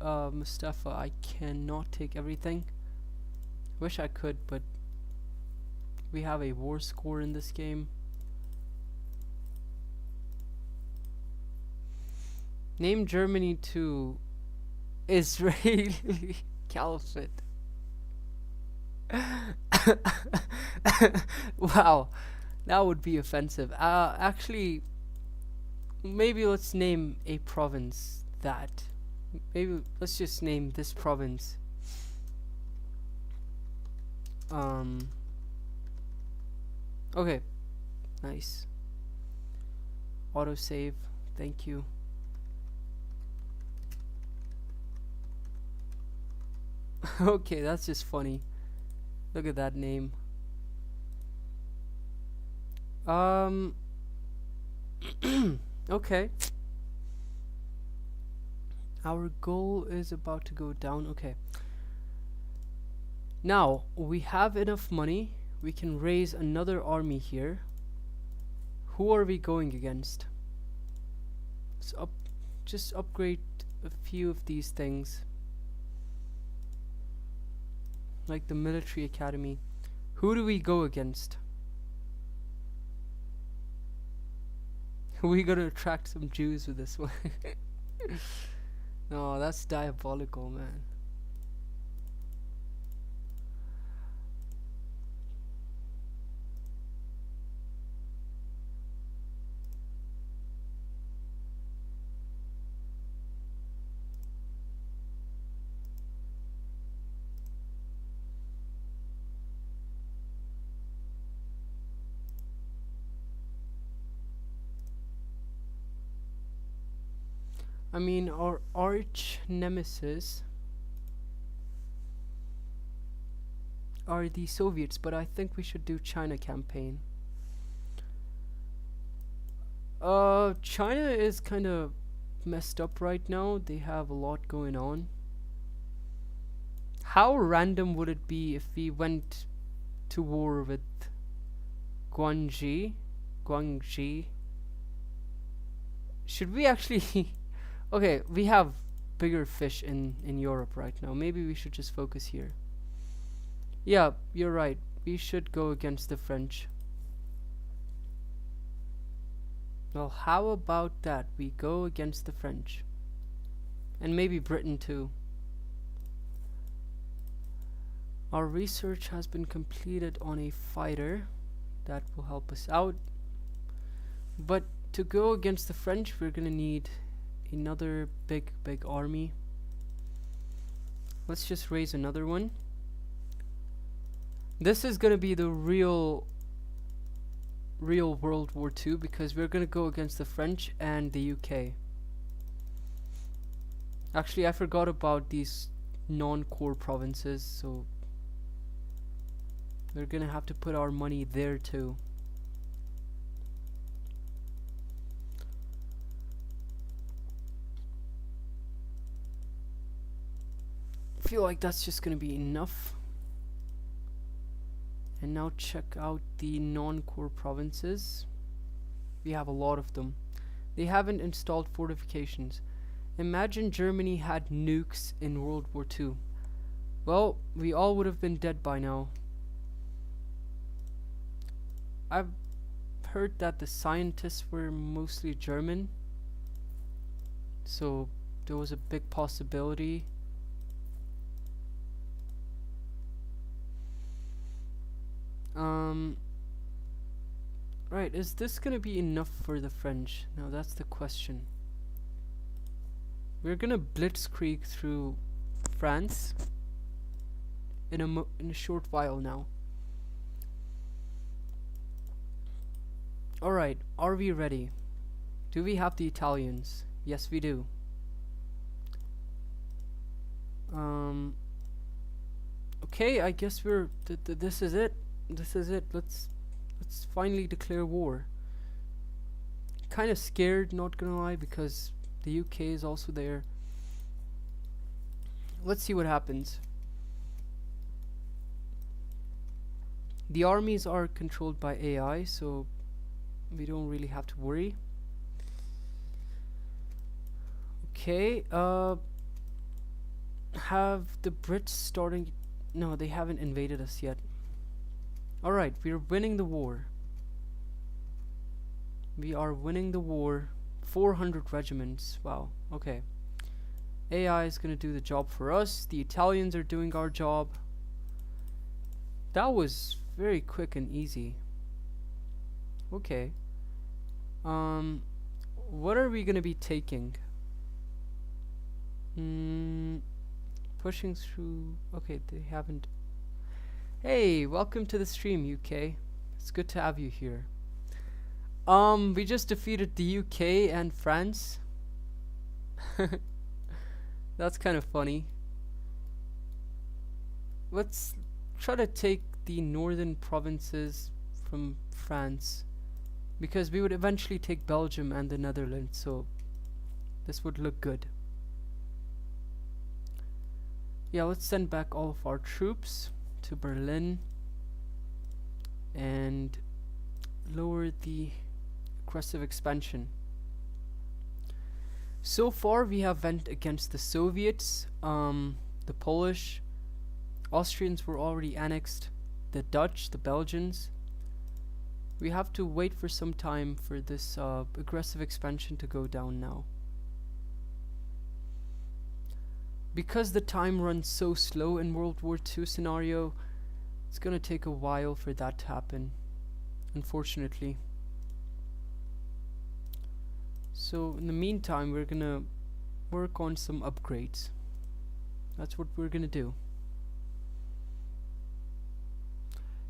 Mustafa, I cannot take everything. Wish I could, but we have a war score in this game. Name Germany to Israeli Caliphate. Wow, that would be offensive. Actually, maybe let's name a province that. Maybe let's just name this province. Okay, nice. Autosave, thank you. Okay, that's just funny. Look at that name. Okay. Our goal is about to go down. Okay. Now, we have enough money. We can raise another army here. Who are we going against? Just upgrade a few of these things. Like the military academy. Who do we go against? We gotta attract some Jews with this one. No, that's diabolical, man. I mean, our arch nemesis are the Soviets, but I think we should do China campaign. China is kind of messed up right now. They have a lot going on. How random would it be if we went to war with Guangxi? Guangxi? Should we actually... Okay, we have bigger fish in Europe right now. Maybe we should just focus here. Yeah, you're right. We should go against the French. Well, how about that? We go against the French. And maybe Britain too. Our research has been completed on a fighter. That will help us out. But to go against the French, we're gonna need another big army. Let's just raise another one. This is gonna be the real World War II, because we're gonna go against the French and the UK. Actually, I forgot about these non-core provinces, so we're gonna have to put our money there too. I feel like that's just gonna be enough. And now check out the non-core provinces. We have a lot of them. They haven't installed fortifications. Imagine Germany had nukes in World War II. Well, we all would have been dead by now. I've heard that the scientists were mostly German, so there was a big possibility. Right, is this gonna be enough for the French? Now that's the question. We're gonna blitzkrieg through France in a short while now. Alright, are we ready? Do we have the Italians? Yes, we do. Okay, I guess we're this is it. This is it. Let's finally declare war. Kind of scared, not gonna lie, because the UK is also there. Let's see what happens. The armies are controlled by AI, so we don't really have to worry. Okay, have the Brits starting... No, they haven't invaded us yet. Alright, we're winning the war. We are winning the war. 400 regiments. Wow, okay. AI is gonna do the job for us. The Italians are doing our job. That was very quick and easy. Okay. What are we gonna be taking? Pushing through... Okay, they haven't... Hey, welcome to the stream, UK. It's good to have you here. We just defeated the UK and France. That's kind of funny. Let's try to take the northern provinces from France, because we would eventually take Belgium and the Netherlands, so this would look good. Yeah, let's send back all of our troops to Berlin and lower the aggressive expansion. So far we have went against the Soviets, the Polish, Austrians were already annexed, the Dutch, the Belgians. We have to wait for some time for this aggressive expansion to go down now. Because the time runs so slow in World War II scenario, it's gonna take a while for that to happen, unfortunately. So in the meantime, we're gonna work on some upgrades. That's what we're gonna do.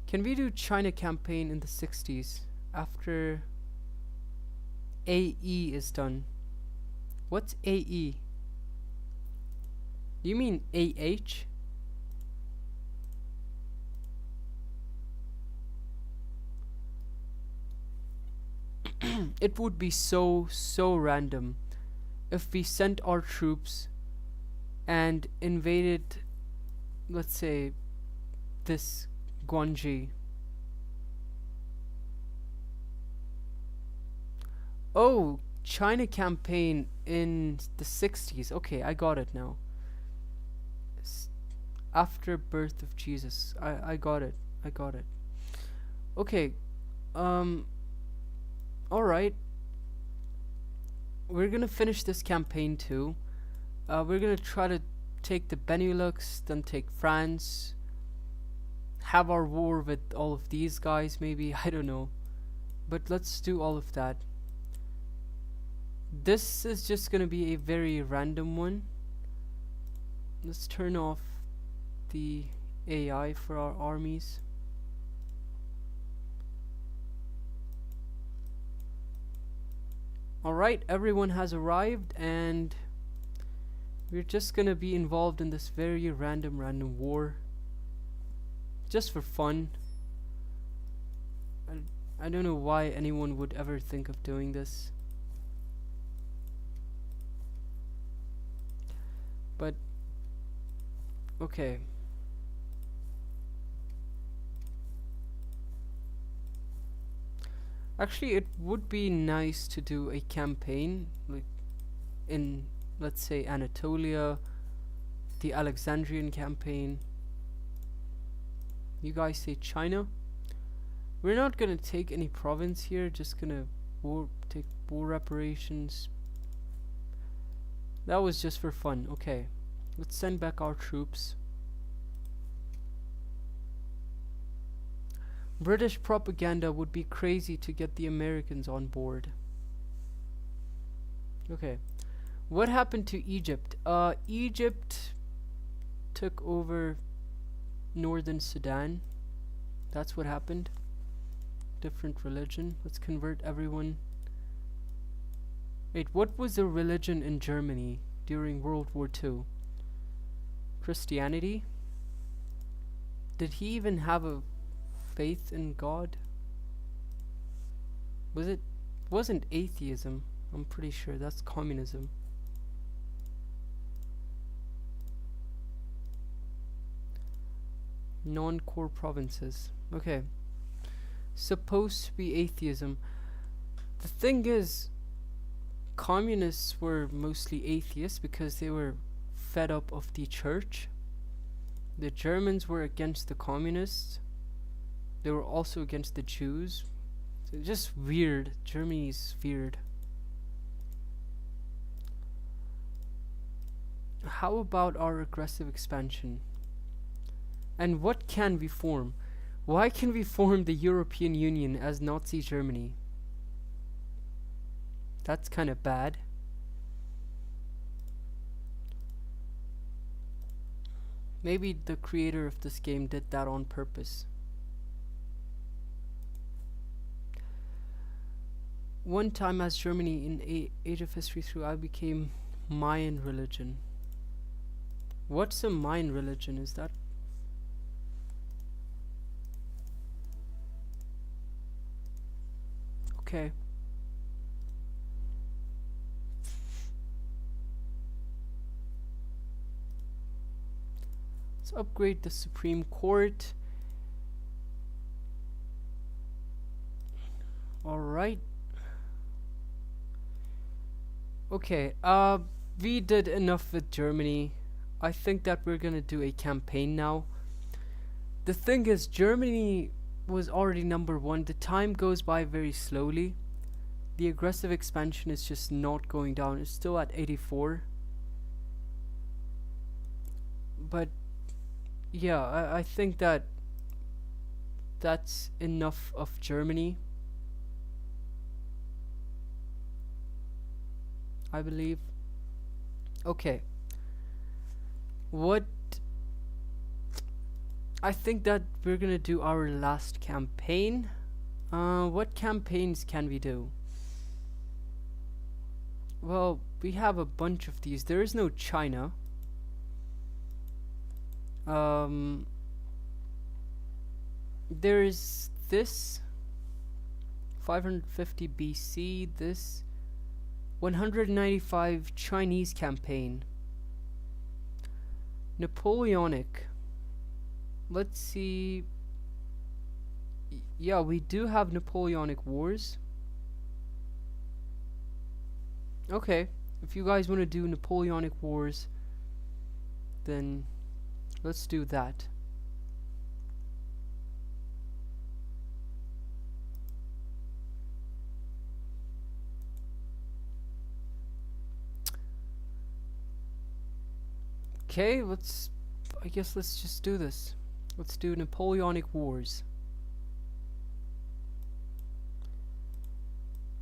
Can we do China campaign in the 60s after AE is done? What's AE? Do you mean AH? It would be so random if we sent our troops and invaded, let's say, this Guangxi. Oh, China campaign in the 60s. Okay, I got it now. After birth of Jesus. I got it. I got it. Okay. Alright. We're gonna finish this campaign too. We're gonna try to take the Benelux, then take France. Have our war with all of these guys maybe, I don't know. But let's do all of that. This is just gonna be a very random one. Let's turn off the AI for our armies. Alright, everyone has arrived and we're just gonna be involved in this very random war. Just for fun. I don't know why anyone would ever think of doing this. But okay. Actually, it would be nice to do a campaign like in, let's say, Anatolia, the Alexandrian campaign. You guys say China? We're not gonna take any province here, just gonna take war reparations. That was just for fun. Okay, let's send back our troops. British propaganda would be crazy to get the Americans on board. Okay, what happened to Egypt? Egypt took over Northern Sudan. That's what happened. Different religion. Let's convert everyone. Wait, what was the religion in Germany during World War II? Christianity? Did he even have a faith in God? Wasn't atheism. I'm pretty sure that's communism. Non-core provinces. Okay. Supposed to be atheism. The thing is, communists were mostly atheists because they were fed up of the church. The Germans were against the communists. They were also against the Jews. So it's just weird. Germany's weird. How about our aggressive expansion? And what can we form? Why can we form the European Union as Nazi Germany? That's kind of bad. Maybe the creator of this game did that on purpose. One time as Germany in Age of History 3, I became Mayan religion. What's a Mayan religion? Is that? Okay. Let's upgrade the Supreme Court. Alright. Okay, we did enough with Germany. I think that we're gonna do a campaign now. The thing is, Germany was already number 1. The time goes by very slowly. The aggressive expansion is just not going down. It's still at 84. But yeah, I think that that's enough of Germany, I believe. Okay. What I think that we're gonna do our last campaign. What campaigns can we do? Well, we have a bunch of these. There is no China. There is this 550 BC, this 195 Chinese campaign. Napoleonic. Let's see. Yeah, we do have Napoleonic Wars. Okay, if you guys want to do Napoleonic Wars, then let's do that. Okay, I guess let's just do this. Let's do Napoleonic Wars.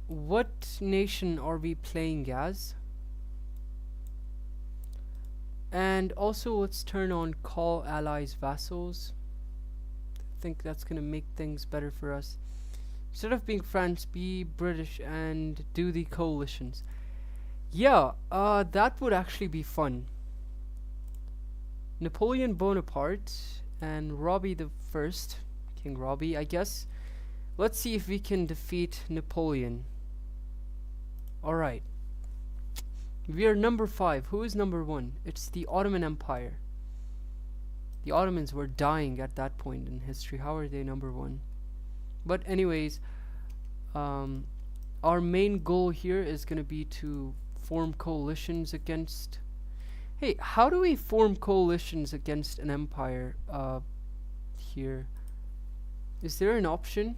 What nation are we playing as? And also let's turn on call allies vassals. I think that's gonna make things better for us. Instead of being France, be British and do the coalitions. Yeah, that would actually be fun. Napoleon Bonaparte and Robbie the First, King Robbie, I guess. Let's see if we can defeat Napoleon. Alright. We are number 5. Who is number 1? It's the Ottoman Empire. The Ottomans were dying at that point in history. How are they number 1? But anyways, our main goal here is going to be to form coalitions against... Hey, how do we form coalitions against an empire here? Is there an option?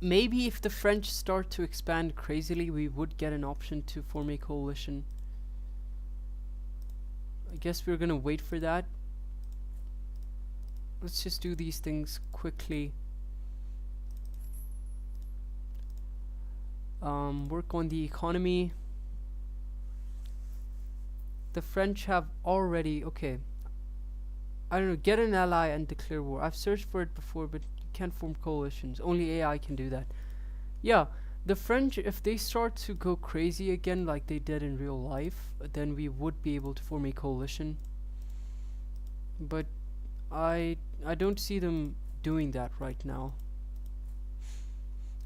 Maybe if the French start to expand crazily, we would get an option to form a coalition. I guess we're gonna wait for that. Let's just do these things quickly. Work on the economy. The French have already... Okay. I don't know. Get an ally and declare war. I've searched for it before, but you can't form coalitions. Only AI can do that. Yeah. The French, if they start to go crazy again like they did in real life, then we would be able to form a coalition. But I don't see them doing that right now.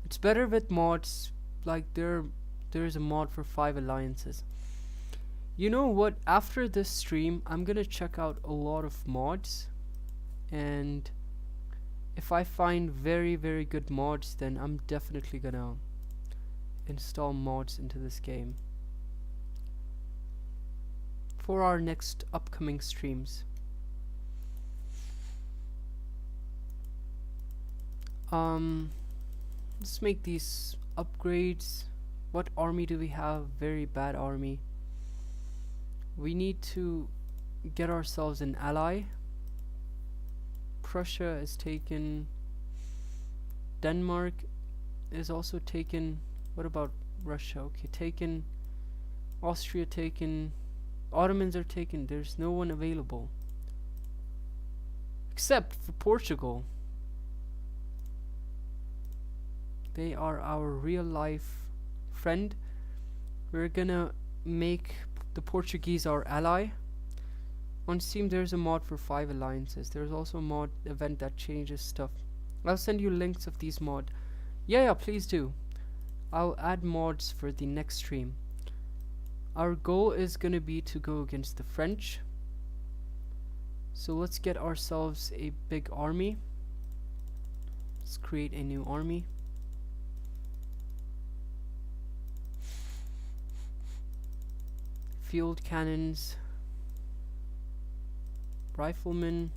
It's better with mods. Like there's a mod for 5 alliances. You know what? After this stream, I'm gonna check out a lot of mods, and if I find very good mods, then I'm definitely gonna install mods into this game for our next upcoming streams. Let's make these upgrades. What army do we have? Very bad army. We need to get ourselves an ally. Prussia is taken. Denmark is also taken. What about Russia? Okay, taken. Austria taken. Ottomans are taken. There's no one available except for Portugal. They are our real life friend. We're gonna make the Portuguese our ally. On Steam there's a mod for 5 alliances. There's also a mod event that changes stuff. I'll send you links of these mod. Yeah, please do. I'll add mods for the next stream. Our goal is gonna be to go against the French. So let's get ourselves a big army. Let's create a new army. Field cannons, riflemen,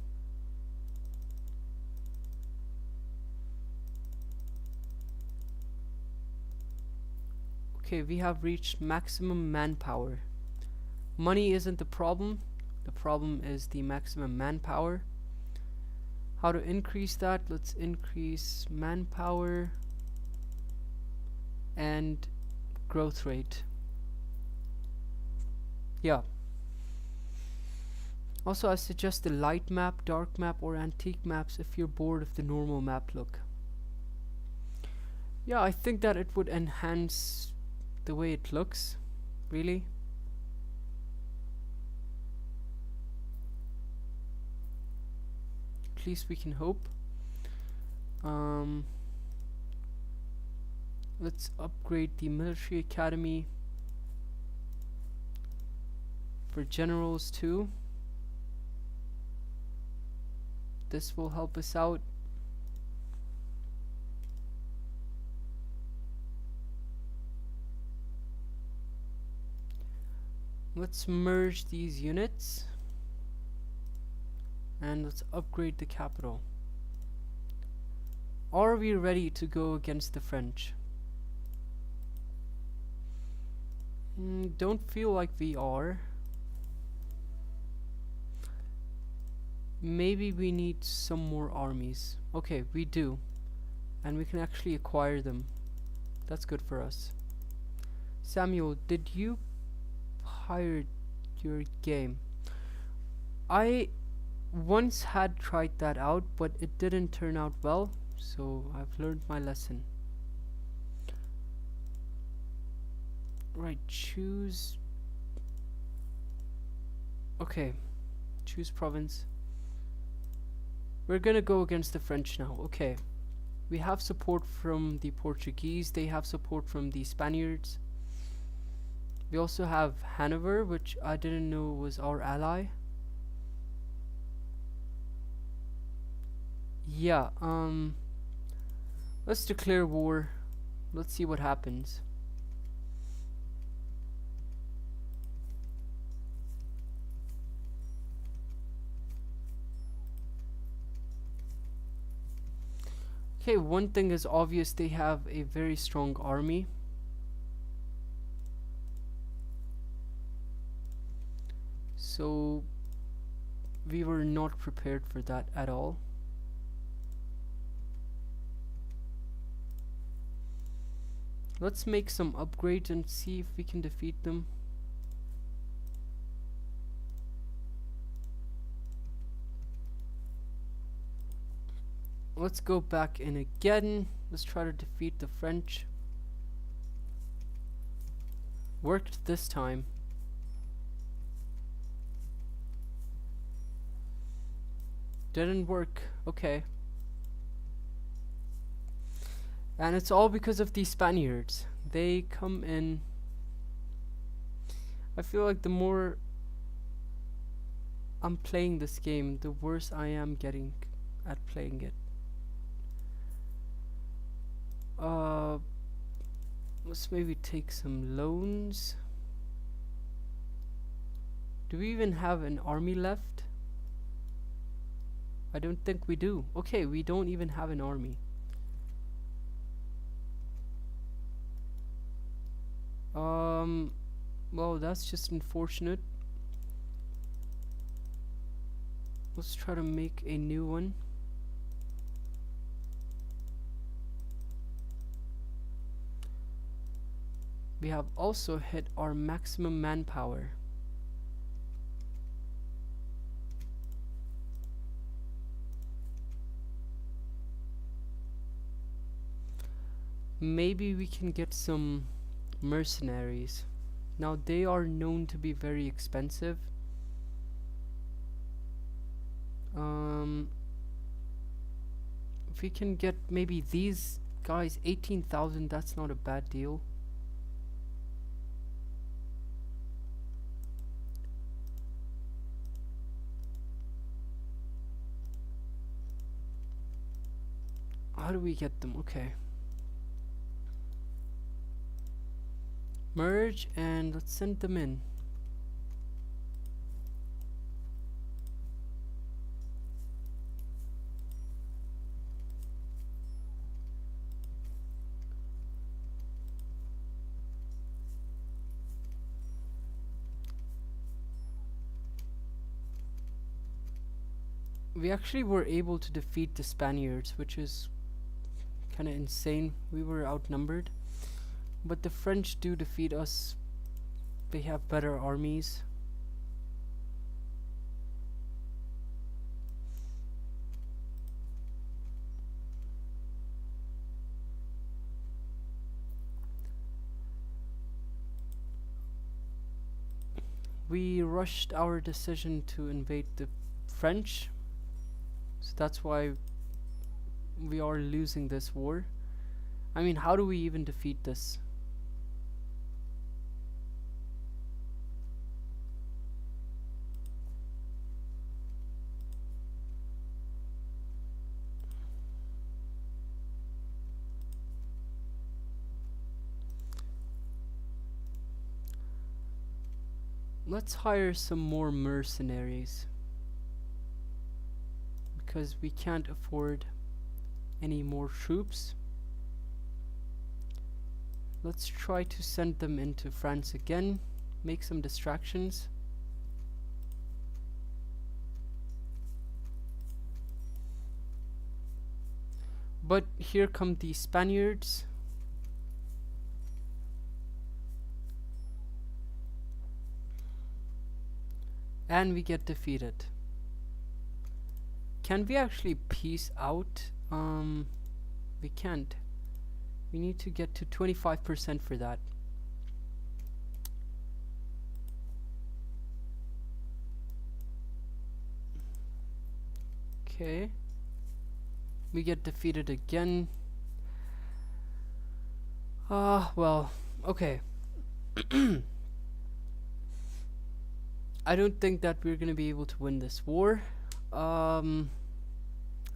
okay, we have reached maximum manpower. Money isn't the problem is the maximum manpower. How to increase that? Let's increase manpower and growth rate. Yeah. Also, I suggest the light map, dark map, or antique maps if you're bored of the normal map look. Yeah, I think that it would enhance the way it looks, really. At least we can hope. Let's upgrade the military academy for generals too. This will help us out. Let's merge these units and let's upgrade the capital. Are we ready to go against the French? Don't feel like we are. Maybe we need some more armies. Okay, we do. And we can actually acquire them. That's good for us. Samuel, did you pirate your game? I once had tried that out, but it didn't turn out well, so I've learned my lesson. Right, choose. Okay, choose province. We're gonna go against the French now. Okay, we have support from the Portuguese, they have support from the Spaniards. We also have Hanover, which I didn't know was our ally. Yeah, let's declare war. Let's see what happens. Okay, one thing is obvious, they have a very strong army. So we were not prepared for that at all. Let's make some upgrades and see if we can defeat them. Let's go back in again. Let's try to defeat the French. Worked this time. Didn't work. Okay. And it's all because of these Spaniards. They come in. I feel like the more I'm playing this game, the worse I am getting at playing it. Let's maybe take some loans. Do we even have an army left? I don't think we do. Okay, we don't even have an army. Well, that's just unfortunate. Let's try to make a new one. We have also hit our maximum manpower. Maybe we can get some mercenaries. Now they are known to be very expensive. If we can get maybe these guys 18,000, that's not a bad deal. how do we get them? Okay. Merge and let's send them in. We actually were able to defeat the Spaniards, which is kind of insane. We were outnumbered, but the French do defeat us. They have better armies. We rushed our decision to invade the French, so that's why we are losing this war. I mean, how do we even defeat this? Let's hire some more mercenaries, because we can't afford any more troops. Let's try to send them into France again, make some distractions. But here come the Spaniards. And we get defeated. Can we actually peace out? We can't. We need to get to 25% for that. Okay. We get defeated again. Well, okay. I don't think that we're gonna be able to win this war.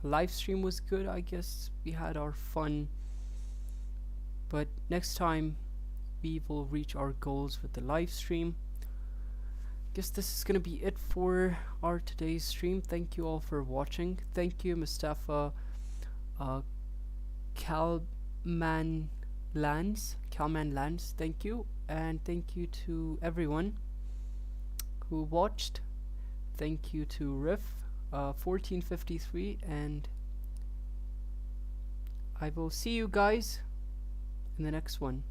Live stream was good, I guess. We had our fun. But next time we will reach our goals with the live stream. Guess this is gonna be it for our today's stream. Thank you all for watching. Thank you, Mustafa Kalman Lands. Thank you, and thank you to everyone who watched. Thank you to Riff 1453, and I will see you guys in the next one.